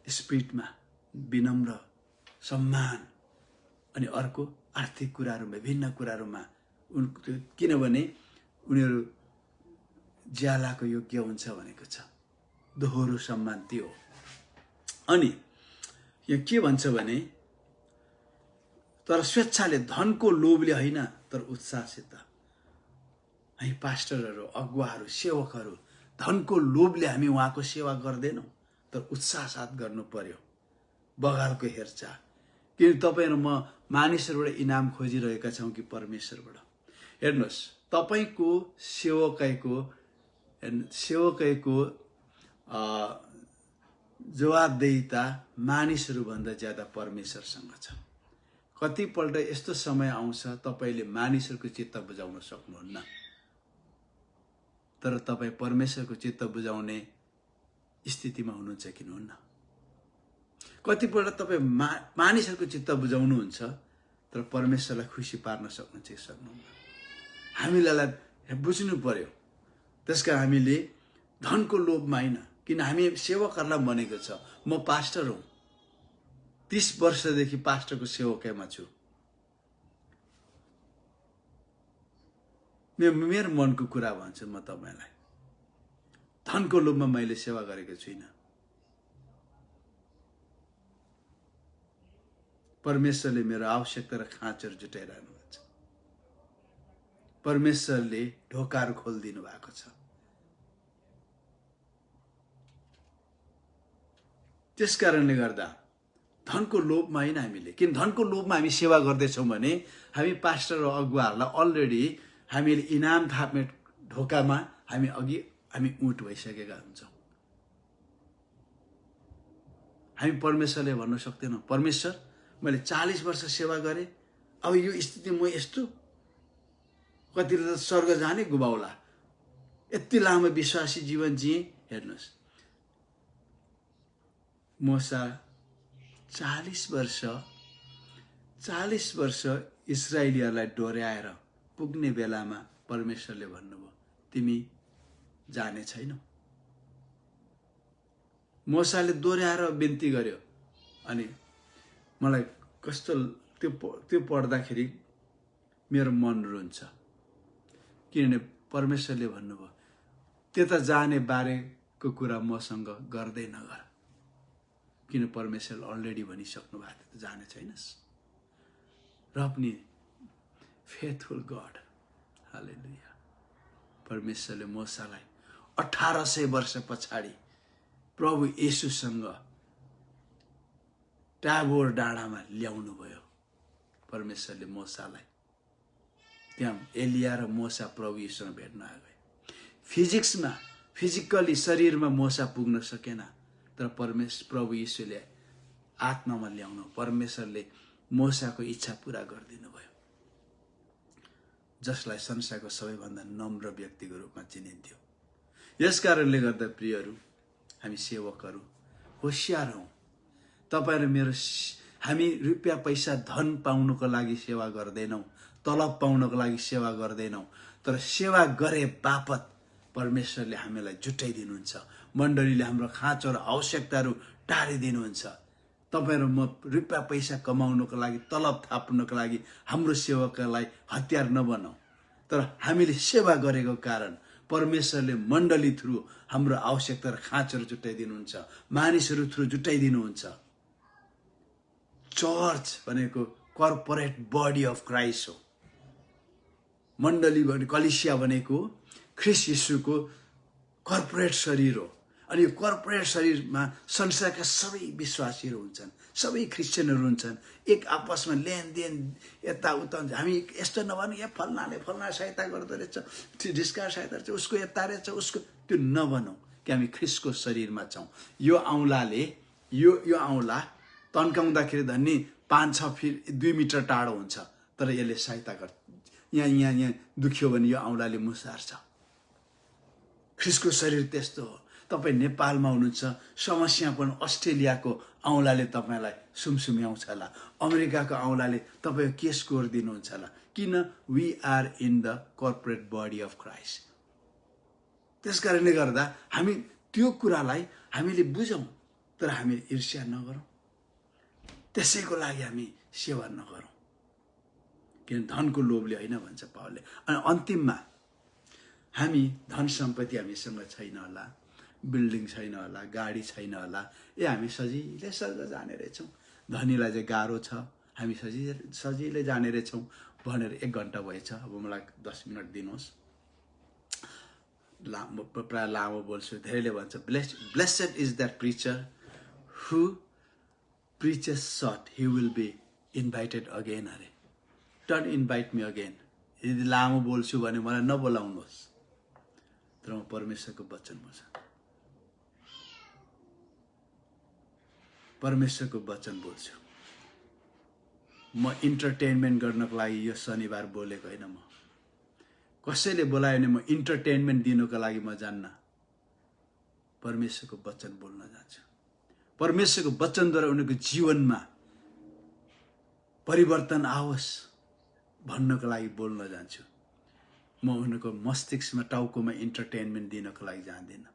स्पिरिटमा विनम्र, सम्मान, अनि अर्को आर्थिक कुराहरूमा, विभिन्न कुराहरूमा किनभने उनीहरू ज्यालाको योग्य हुन्छ भनेको छ। दोहोरो सम्मान त्यो हो। अनि यहाँ के भन्छ भने, तर स्वेच्छाले, धनको लोभले होइन, तर उत्साहसित। हामी पास्टरहरू, अगुवाहरू, सेवकहरू धनको लोभले हामी उहाँको सेवा गर्दैनौँ, तर उत्साह साथ गर्नु पर्यो। बगालको हेरचाह। किन तपाईँ र म मानिसहरूबाट इनाम खोजिरहेका छौँ कि परमेश्वरबाट? हेर्नुहोस्, तपाईँको सेवकैको जवाबदेहिता मानिसहरूभन्दा ज्यादा परमेश्वरसँग छ। कतिपल्ट यस्तो समय आउँछ तपाईँले मानिसहरूको चित्त बुझाउन सक्नुहुन्न। तर तपाईँ परमेश्वरको चित्त बुझाउने स्थितिमा हुनुहुन्छ कि हुन्न? कतिपल्ट तपाईँ मानिसहरूको चित्त बुझाउनुहुन्छ तर परमेश्वरलाई खुसी पार्न सक्नुहुन्छ कि सक्नुहुन्न? हामीलाई बुझ्नु पर्यो। त्यसकारण हामीले धनको लोभमा होइन, किन हामी सेवकहरूलाई भनेको छ, म पास्टर हुँ, 30 वर्षदेखि पास्टरको सेवकैमा छु। मेरो मनको कुरा भन्छु म तपाईँलाई, धनको लोभमा मैले सेवा गरेको छुइनँ। परमेश्वरले मेरो आवश्यकता र खाँचहरू जुटाइरहनुहुन्छ। परमेश्वरले ढोकाहरू खोलिदिनु भएको छ। त्यस कारणले गर्दा धनको लोभमा होइन हामीले, किन धनको लोभमा हामी सेवा गर्दैछौँ भने हामी पास्टर र अगुवाहरूलाई अलरेडी हामीले इनाम थाप्ने ढोकामा हामी उठ भइसकेका हुन्छौँ। हामी परमेश्वरले भन्न सक्दैनौँ, परमेश्वर मैले 40 वर्ष सेवा गरेँ, अब यो स्थिति म यस्तो, कतिले त स्वर्ग जाने गुबाउला, यति लामो विश्वासी जीवन जिए। हेर्नुहोस्, मोसा 40 वर्ष इस्राएलीहरूलाई डोर्याएर पुग्ने बेलामा परमेश्वरले भन्नुभयो, तिमी जाने छैनौ। मोसाले दोहोऱ्याएर बिन्ती गर्यो। अनि मलाई कस्तो त्यो पढ्दाखेरि मेरो मन रुन्छ, किनभने परमेश्वरले भन्नुभयो त्यता जाने बारेको कुरा मसँग गर्दै नगर, किन परमेश्वरले अलरेडी भनिसक्नु भएको थियो जाने छैनस्। र पनि फेथफुल गड, हालेलुया, परमेश्वरले मोसालाई 1800 वर्ष पछाडि प्रभु येशूसँग टाबोर डाँडामा ल्याउनु भयो। परमेश्वरले मोसालाई त्यहाँ एलिया र मोसा प्रभु येशूसँग भेट्न आए। फिजिकली शरीरमा मोसा पुग्न सकेन, तर प्रभु येशूले आत्मामा ल्याउनु, परमेश्वरले मोसाको इच्छा पूरा गरिदिनु भयो, जसलाई संसारको सबैभन्दा नम्र व्यक्तिको रूपमा चिनिन्थ्यो। यस कारणले गर्दा प्रियहरू, हामी सेवकहरू होशियार हौँ। तपाईहरु हामी रुपियाँ पैसा धन पाउनको लागि सेवा गर्दैनौँ, तलब पाउनको लागि सेवा गर्दैनौँ, तर सेवा गरे बापत परमेश्वरले हामीलाई जुटाइदिनुहुन्छ। मण्डलीले हाम्रो खाँचो र आवश्यकताहरू टारिदिनुहुन्छ। तपाईहरु म रुपियाँ पैसा कमाउनको लागि, तलब थाप्नको लागि हाम्रो सेवकलाई हतियार नबनाऊ, तर हामीले सेवा गरेको कारण परमेश्वरले मण्डली थ्रु हाम्रो आवश्यकता र खाँचोहरू जुटाइदिनुहुन्छ, मानिसहरू थ्रु जुटाइदिनुहुन्छ। चर्च भनेको कर्पोरेट बडी अफ क्राइस्ट हो। मण्डली भने कलिसिया भनेको ख्रीष्ट येशूको कर्पोरेट शरीर हो। अनि यो कर्पोरेट शरीरमा संसारका सबै विश्वासीहरू हुन्छन्, सबै क्रिस्चियनहरू हुन्छन्। एक आपसमा लेनदेन यताउता हुन्छ। हामी यस्तो नभनु, या फल्नाले फल्ना सहायता गर्दो रहेछ, ढिस्का सहायता रहेछ, उसको यता रहेछ, उसको त्यो नभनौँ कि हामी ख्रीष्टको शरीरमा छौँ। यो औँलाले यो औँला तन्काउँदाखेरि धन्नी 5-6 फिट 2 मिटर टाढो हुन्छ, तर यसले सहायता गर्छ। यहाँ दुख्यो भने यो औँलाले मुसार्छ। ख्रीष्टको शरीर त्यस्तो हो। तपाईँ नेपालमा हुनुहुन्छ, समस्या पनि अस्ट्रेलियाको औँलाले तपाईँलाई सुमसुम्याउँछ होला, अमेरिकाको औँलाले तपाईँ के स्कोर दिनुहुन्छ होला, किन? We are in the corporate body of Christ. त्यस कारणले गर्दा हामी त्यो कुरालाई हामीले बुझौँ, तर हामी ईर्ष्या नगरौँ, त्यसैको लागि हामी सेवा नगरौँ, किन धनको लोभले होइन भन्छ पावलले। अनि अन्तिममा हामी धन सम्पत्ति हामीसँग छैन होला, बिल्डिङ छैन होला, गाडी छैन होला, हामी सजिलै सर्ग जाने रहेछौँ, धनीलाई चाहिँ गाह्रो छ, हामी सजिलै जाने रहेछौँ भनेर 1 घन्टा भएछ, अब मलाई 10 मिनट दिनुहोस्। प्राय लामो बोल्छु। धेरैले भन्छ blessed is that preacher who preaches short, he will be invited again. अरे डोन्ट इन्भाइट मी अगेन। यदि लामो बोल्छु भने मलाई नबोलाउनुहोस्, तर म परमेश्वरको वचन बोल्छु, परमेश्वरको वचन बोल्छु। म इन्टरटेनमेन्ट गर्नको लागि यो शनिबार बोलेको होइन। म कसैले बोलायो भने म इन्टरटेनमेन्ट दिनुको लागि म जान्न, परमेश्वरको वचन बोल्न जान्छु। परमेश्वरको वचनद्वारा उनीहरूको जीवनमा परिवर्तन आओस् भन्नको लागि बोल्न जान्छु। म उनीहरूको मस्तिष्कमा टाउकोमा इन्टरटेनमेन्ट दिनको लागि जान्दिनँ।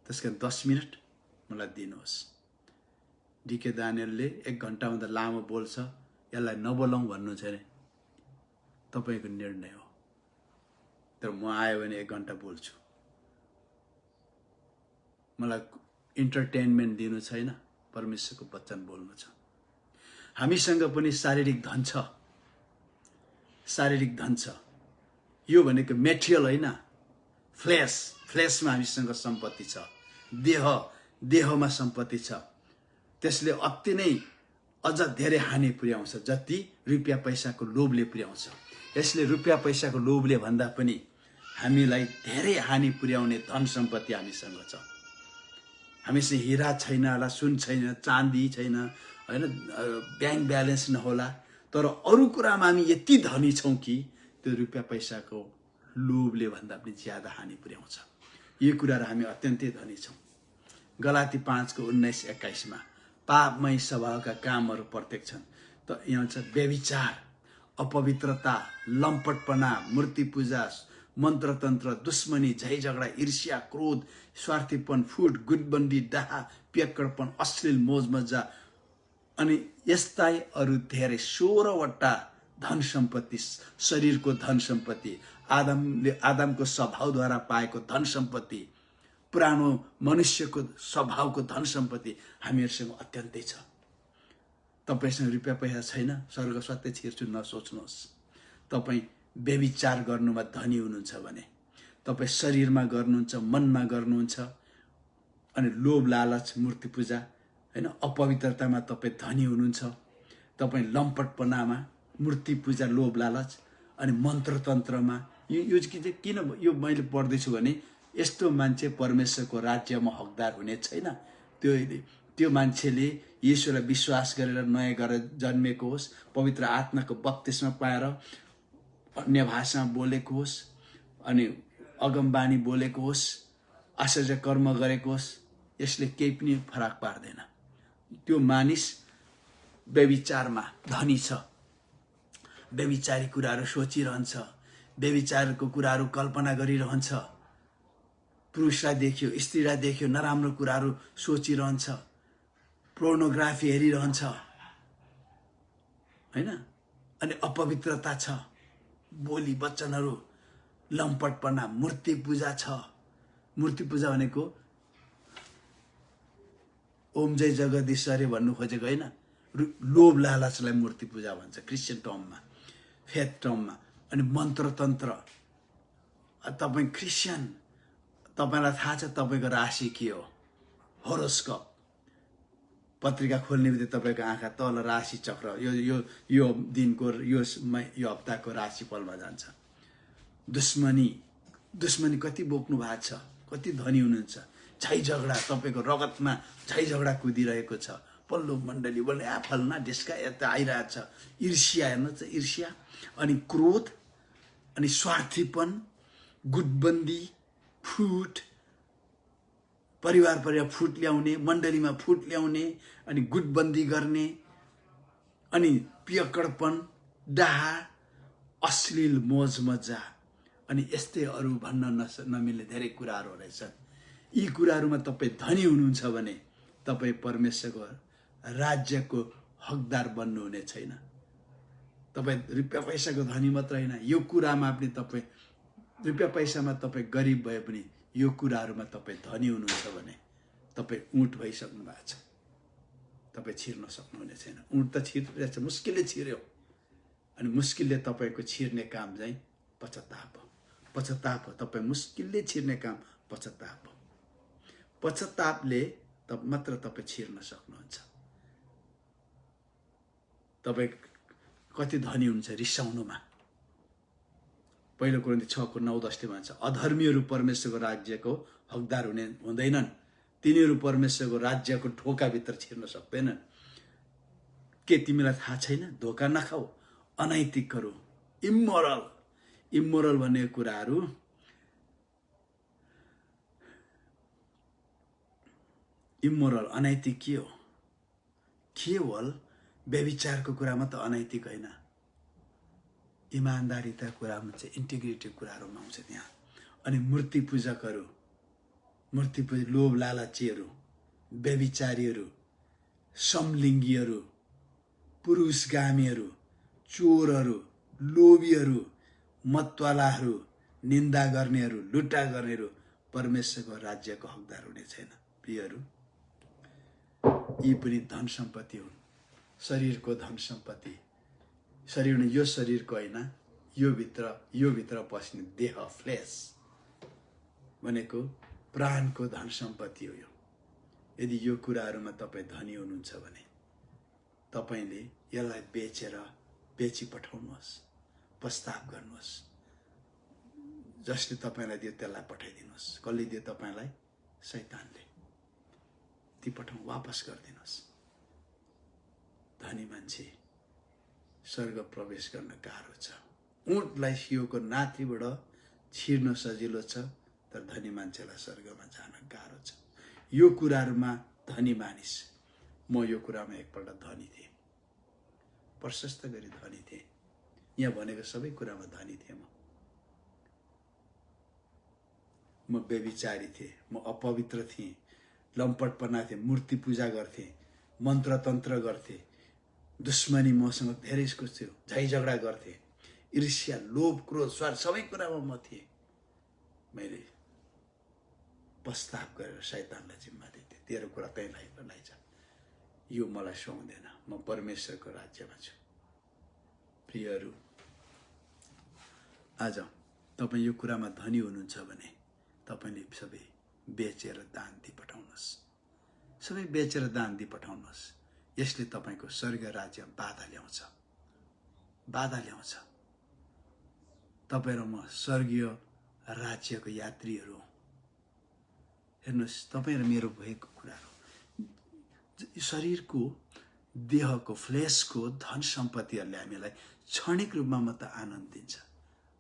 त्यसकारण 10 मिनट मलाई दिनुहोस्। डीके दानियलले 1 घण्टाभन्दा लामो बोल्छ, यसलाई नबोलाउँ भन्नु छ भने तपाईँको निर्णय हो। तर म आयो भने 1 घण्टा बोल्छु। मलाई इन्टरटेनमेन्ट दिनु छैन, परमेश्वरको वचन बोल्नु छ। हामीसँग पनि शारीरिक धन छ, शारीरिक धन छ। यो भनेको मेटेरियल होइन, फ्लेसमा हामीसँग सम्पत्ति छ, देहमा सम्पत्ति छ। त्यसले अति नै अझ धेरै हानि पुर्याउँछ जति रुपियाँ पैसाको लोभले पुर्याउँछ। यसले रुपियाँ पैसाको लोभले भन्दा पनि हामीलाई धेरै हानि पुर्याउने धन सम्पत्ति हामीसँग छ। हामीसँग हिरा छैन होला, सुन छैन, चाँदी छैन, होइन, ब्याङ्क ब्यालेन्स नहोला, तर अरू कुरामा हामी यति धनी छौँ कि त्यो रुपियाँ पैसाको लोभले भन्दा पनि ज्यादा हानि पुर्याउँछ। यी कुराहरू हामी अत्यन्तै धनी छौँ। गलाती 5:19-21 पापमय स्वभावका कामहरू प्रत्येक छन्। त यहाँ छ व्यभिचार, अपवित्रता, लम्पटपना, मूर्ति पूजा, मन्त्रतन्त्र, दुश्मनी, झै झगडा, ईर्ष्या, क्रोध, स्वार्थीपन, फुट, गुटबन्दी, डाहा, पियक्कडपन, अश्लील मोजमजा अनि यस्ता अरू धेरै 16वटा धन सम्पत्ति, शरीरको धन सम्पत्ति, आदमको स्वभावद्वारा पाएको धन सम्पत्ति, पुरानो मनुष्यको स्वभावको धन सम्पत्ति हामीहरूसँग अत्यन्तै छ। तपाईसँग रुपियाँ पैसा छैन, स्वर्ग सत्य छिर्छु नसोच्नुहोस्। तपाईँ व्यभिचार गर्नुमा धनी हुनुहुन्छ भने, तपाईँ शरीरमा गर्नुहुन्छ, मनमा गर्नुहुन्छ, अनि लोभ लालच, मूर्ति पूजा, होइन, अपवित्रतामा तपाईँ धनी हुनुहुन्छ। तपाईँ लम्पटपनामा, मूर्ति पूजा, लोभ लालच अनि मन्त्रतन्त्रमा, यो किन यो मैले पढ्दैछु भने यस्तो मान्छे परमेश्वरको राज्यमा हकदार हुने छैन। त्यो मान्छेले येशूलाई विश्वास गरेर नयाँ गरेर जन्मेको होस्, पवित्र आत्माको बत्तिस्मा पाएर अन्य भाषामा बोलेको होस्, अनि अगमबानी बोलेको होस्, आश्चर्य कर्म गरेको होस्, यसले केही पनि फरक पार्दैन। त्यो मानिस व्यभिचारमा धनी छ, व्यभिचारी कुराहरू सोचिरहन्छ, व्यभिचारको कुराहरू कल्पना गरिरहन्छ, पुरुषलाई देख्यो, स्त्रीलाई देख्यो, नराम्रो कुराहरू सोचिरहन्छ, पोर्नोग्राफी हेरिरहन्छ, होइन, अनि अपवित्रता छ, बोली वचनहरू, लम्पटपना, मूर्ति पूजा छ। मूर्ति पूजा भनेको ओम जय जगदीश्वरी भन्नु खोजेको होइन, लोभ लालचलाई मूर्ति पूजा भन्छ क्रिस्चियन टर्ममा, फेथ टर्ममा। अनि मन्त्रतन्त्र, तपाईँ क्रिस्चियन, तपाईँलाई थाहा छ तपाईँको राशि के हो, होरोस्कोप, पत्रिका खोल्ने बित्तिकै तपाईँको आँखा तल राशि चक्र, यो दिनको यो हप्ताको राशिफलमा जान्छ। दुश्मनी कति बोक्नु भएको छ, कति धनी हुनुहुन्छ, झै झगडा, तपाईँको रगतमा झै झगडा कुदिरहेको छ, पल्लो मण्डली बोल्ने फल्ना ढिस्का यता आइरहेको छ, ईर्ष्या हेर्नुहोस्, ईर्ष्या अनि क्रोध अनि स्वार्थीपन, गुटबन्दी, फुट, परिवार फुट ल्याउने, मण्डलीमा फुट ल्याउने, अनि गुटबन्दी गर्ने, अनि पियक्कडपन, डाहा, अश्लील मोजमजा, अनि यस्तै अरू भन्न नमिल्ने धेरै कुराहरू रहेछन्। यी कुराहरूमा तपाईँ धनी हुनुहुन्छ भने तपाईँ परमेश्वरको राज्यको हकदार बन्नुहुने छैन। तपाईँ रुपियाँ पैसाको धनी मात्र होइन, यो कुरामा पनि तपाईँ रुपियाँ पैसामा तपाईँ गरिब भए पनि यो कुराहरूमा तपाईँ धनी हुनुहुन्छ भने तपाईँ ऊँट भइसक्नु भएको छ, तपाईँ छिर्न सक्नुहुने छैन। ऊँट त छिर्छ, मुस्किलले छिर्यो, अनि मुस्किलले तपाईँको छिर्ने काम चाहिँ पश्चाताप हो। पश्चाताप हो, तपाईँ मुस्किलले छिर्ने काम पश्चाताप हो। पश्चातापले मात्र तपाईँ छिर्न सक्नुहुन्छ। तपाईँ कति धनी हुन्छ रिसाउनुमा। पहिलो कोरिन्थी 6:9-10 भन्छ, अधर्मीहरू परमेश्वरको राज्यको हकदार हुँदैनन्, तिनीहरू परमेश्वरको राज्यको ढोकाभित्र छिर्न सक्दैनन्। के तिमीलाई थाहा छैन? धोका नखाऊ, अनैतिकहरू, इमोरल भन्ने कुराहरू इमोरल अनैतिक के हो? केवल व्यभिचारको कुरामा त अनैतिक होइन, इमान्दारिता कुरामा चाहिँ इन्टिग्रिटी कुराहरूमा आउँछ त्यहाँ। अनि मूर्ति पूजकहरू, लोभ लालचीहरू, व्यभिचारीहरू, समलिङ्गीहरू, पुरुषगामीहरू, चोरहरू, लोभीहरू, मतवालाहरू, निन्दा गर्नेहरू, लुटा गर्नेहरू परमेश्वरको राज्यको हकदार हुने छैन। प्रियहरू, यी पनि धन सम्पत्ति हुन्, शरीरको धन सम्पत्ति। शरीर यो शरीरको होइन, यो भित्र पस्ने देह, फ्लेस भनेको प्राणको धन सम्पत्ति हो यो। यदि यो कुराहरूमा तपाईँ धनी हुनुहुन्छ भने तपाईले यसलाई बेची पठाउनुहोस्, प्रस्ताव गर्नुहोस्। जसले तपाईलाई दियो त्यसलाई पठाइदिनुहोस्। कसले दियो तपाईलाई? शैतानले। ती वापस गरिदिनुहोस्। धनी मान्छे स्वर्ग प्रवेश गर्न गाह्रो छ। ऊँटलाई सियोको नाथीबाट छिर्न सजिलो छ, तर धनी मान्छेलाई स्वर्गमा जान गाह्रो छ। यो कुराहरूमा धनी मानिस, म यो कुरामा एकपल्ट धनी थिएँ, प्रशस्त गरी धनी थिएँ। यहाँ भनेको सबै कुरामा धनी थिएँ। म व्यभिचारी थिएँ, म अपवित्र थिएँ, लम्पटपना थिएँ, मूर्ति पूजा गर्थेँ, मन्त्र तन्त्र गर्थेँ, दुश्मनी मसँग धेरै कुछ थियो, झै झगडा गर्थेँ, ईर्ष्या, लोभ, क्रोध, स्वार्थ सबै कुरामा म थिएँ। मैले प्रस्ताव गरेर शैतानलाई जिम्मा दिन्थेँ, तेरो कुरा तैँलाई लैजा, यो मलाई सुहाउँदैन, म परमेश्वरको राज्यमा छु। प्रियहरू, आज तपाईँ यो कुरामा धनी हुनुहुन्छ भने तपाईले सबै बेचेर दान दिई पठाउनुहोस्। सबै बेचेर दान दिई पठाउनुहोस्। यसले तपाईको स्वर्ग राज्य बाधा ल्याउँछ, बाधा ल्याउँछ। तपाईँ र म स्वर्गीय राज्यको यात्रीहरू हौं। हेर्नुहोस्, तपाईँ र मेरो भएको कुराहरू शरीरको, देहको, फ्लेसको धन सम्पत्तिहरूले हामीलाई क्षणिक रूपमा मात्र आनन्द दिन्छ,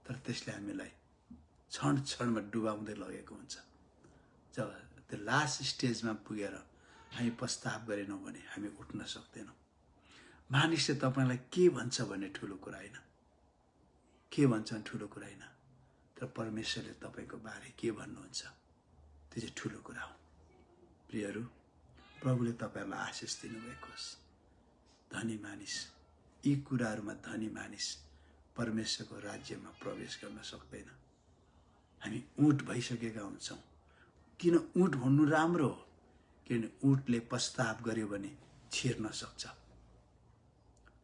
तर त्यसले हामीलाई क्षण क्षणमा डुबाउँदै लगेको हुन्छ। जब त्यो लास्ट स्टेजमा पुगेर हामी प्रस्ताव गरेनौँ भने हामी उठ्न सक्दैनौँ। मानिसले तपाईलाई के भन्छ भन्ने ठुलो कुरा होइन, के भन्छन् ठुलो कुरा होइन, तर परमेश्वरले तपाईको बारे के भन्नुहुन्छ त्यो चाहिँ ठुलो कुरा हो। प्रियहरू, प्रभुले तपाईलाई आशिष दिनुभएको होस्। धनी मानिस, यी कुराहरूमा धनी मानिस परमेश्वरको राज्यमा प्रवेश गर्न सक्दैन। हामी ऊँट भइसकेका हुन्छौँ। किन ऊँट भन्नु राम्रो हो? किन ऊँटले प्रस्ताव गर्यो भने छिर्न सक्छ,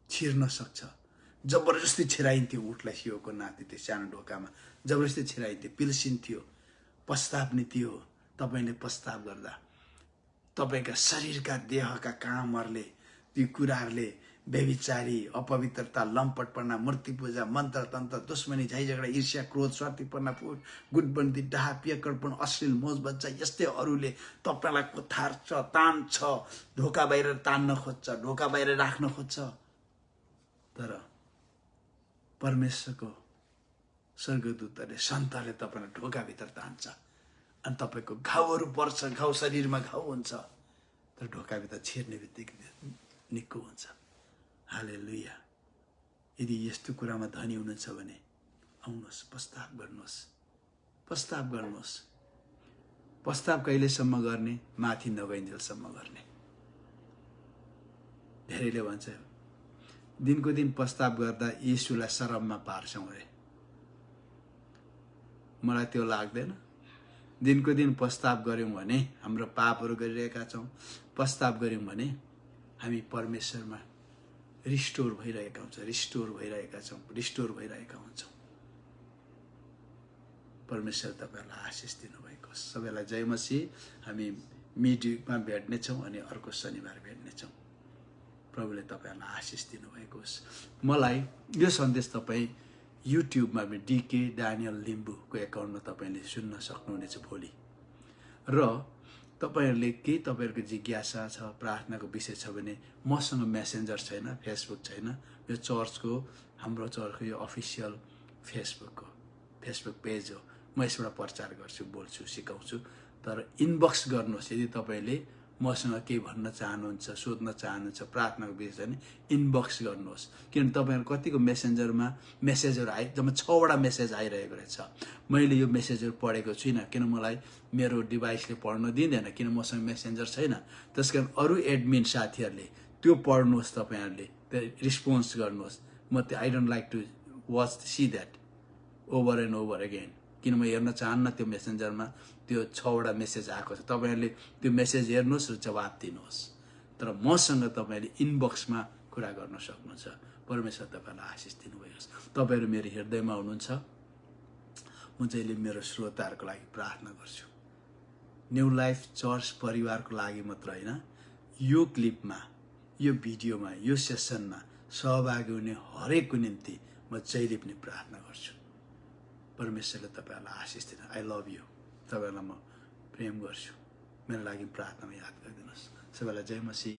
छिर्न सक्छ। जबरजस्ती छिराइन्थ्यो ऊँटलाई सियोको नाति, त्यो सानो ढोकामा जबरजस्ती छिराइन्थ्यो, पिल्सिन्थ्यो, प्रस्ताव नीति हो। तपाईले प्रस्ताव गर्दा तपाईका शरीरका, देहका कामहरूले, ती कुराहरूले, व्यभिचारी, अपवित्रता, लम्पटपना, मूर्ति पूजा, मन्त्र तन्त्र, दुश्मनी, झै झगडा, ईर्ष्या, क्रोध, स्वार्थीपना, गुटबन्दी, डाहा, पियक्कडपन, अश्लील मोज बच्चा, यस्तै अरूले तपाईलाई कोथार्छ, तान्छ, ढोका बाहिर तान्न खोज्छ, ढोका बाहिर राख्न खोज्छ। तर परमेश्वरको स्वर्गदूतले, सन्तले तपाईलाई ढोकाभित्र तान्छ अनि तपाईको घाउहरू पर्छ, घाउ शरीरमा घाउ हुन्छ, तर ढोकाभित्र छिर्ने बित्तिकै निको हुन्छ। हालेलुया। यदि यस्तो कुरामा धनी हुनुहुन्छ भने आउनुहोस्, प्रस्ताव गर्नुहोस्, प्रस्ताव गर्नुहोस्। प्रस्ताव कहिलेसम्म गर्ने? माथि नगइन्जेलसम्म गर्ने। धेरैले भन्छ दिनको दिन प्रस्ताव गर्दा येशूलाई शरममा पार्छौं अरे। मलाई त्यो लाग्दैन। दिनको दिन प्रस्ताव गर्यौं भने हाम्रो पापहरू गरिरहेका छौं, प्रस्ताव गर्यौं भने हामी परमेश्वरमा रिस्टोर भइरहेका हुन्छौं। परमेश्वर तपाईलाई आशिष दिनुभएको होस्। सबैलाई जय मसीह। हामी मिडिकमा भेट्नेछौं अनि अर्को शनिबार भेट्नेछौं। प्रभुले तपाईलाई आशिष दिनुभएको होस्। मलाई यो सन्देश तपाई युट्युबमा डीके डानियल लिम्बुको एकाउन्टमा तपाईले सुन्न सक्नुहुनेछ भोलि। र तपाईहरुले के तपाईहरुको जिज्ञासा छ, प्रार्थनाको विषय छ भने मसँग मेसेन्जर छैन, फेसबुक छैन। यो चर्चको, हाम्रो चर्चको यो अफिसियल फेसबुक हो। फेसबुक पेज हो, म यसबाट प्रचार गर्छु, बोल्छु, सिकाउँछु। तर इनबक्स गर्नुहोस् यदि तपाईँले मसँग केही भन्न चाहनुहुन्छ, सोध्न चाहनुहुन्छ प्रार्थनाको विषय भने इनबक्स गर्नुहोस्। किनभने तपाईँहरू कतिको मेसेन्जरमा मेसेजहरू जम्मा 6वटा मेसेज आइरहेको रहेछ। मैले यो मेसेजहरू पढेको छुइनँ, किन मलाई मेरो डिभाइसले पढ्न दिँदैन, किन मसँग मेसेन्जर छैन। त्यसकारण अरू एडमिन साथीहरूले त्यो पढ्नुहोस्, तपाईँहरूले त्यो रिस्पोन्स गर्नुहोस्। म त्यो I don't like to watch see that over and over again, किन म हेर्न चाहन्न त्यो मेसेन्जरमा त्यो 6वटा मेसेज आएको छ। तपाईँहरूले त्यो मेसेज हेर्नुहोस् र जवाब दिनुहोस्। तर मसँग तपाईँहरूले इनबक्समा कुरा गर्न सक्नुहुन्छ। परमेश्वर तपाईँलाई आशिष दिनुभएको छ। तपाईँहरू मेरो हृदयमा हुनुहुन्छ। म जहिले मेरो श्रोताहरूको लागि प्रार्थना गर्छु। न्यू लाइफ चर्च परिवारको लागि मात्र होइन, यो क्लिपमा, यो भिडियोमा, यो सेसनमा सहभागी हुने हरेकको निम्ति म जहिले पनि प्रार्थना गर्छु। परमेश्वरले तपाईँहरूलाई आशिष दिन। I love you. तपाईँहरूलाई म प्रेम गर्छु। मेरो लागि प्रार्थनामा याद गरिदिनुहोस्। सबैलाई जय मसीह।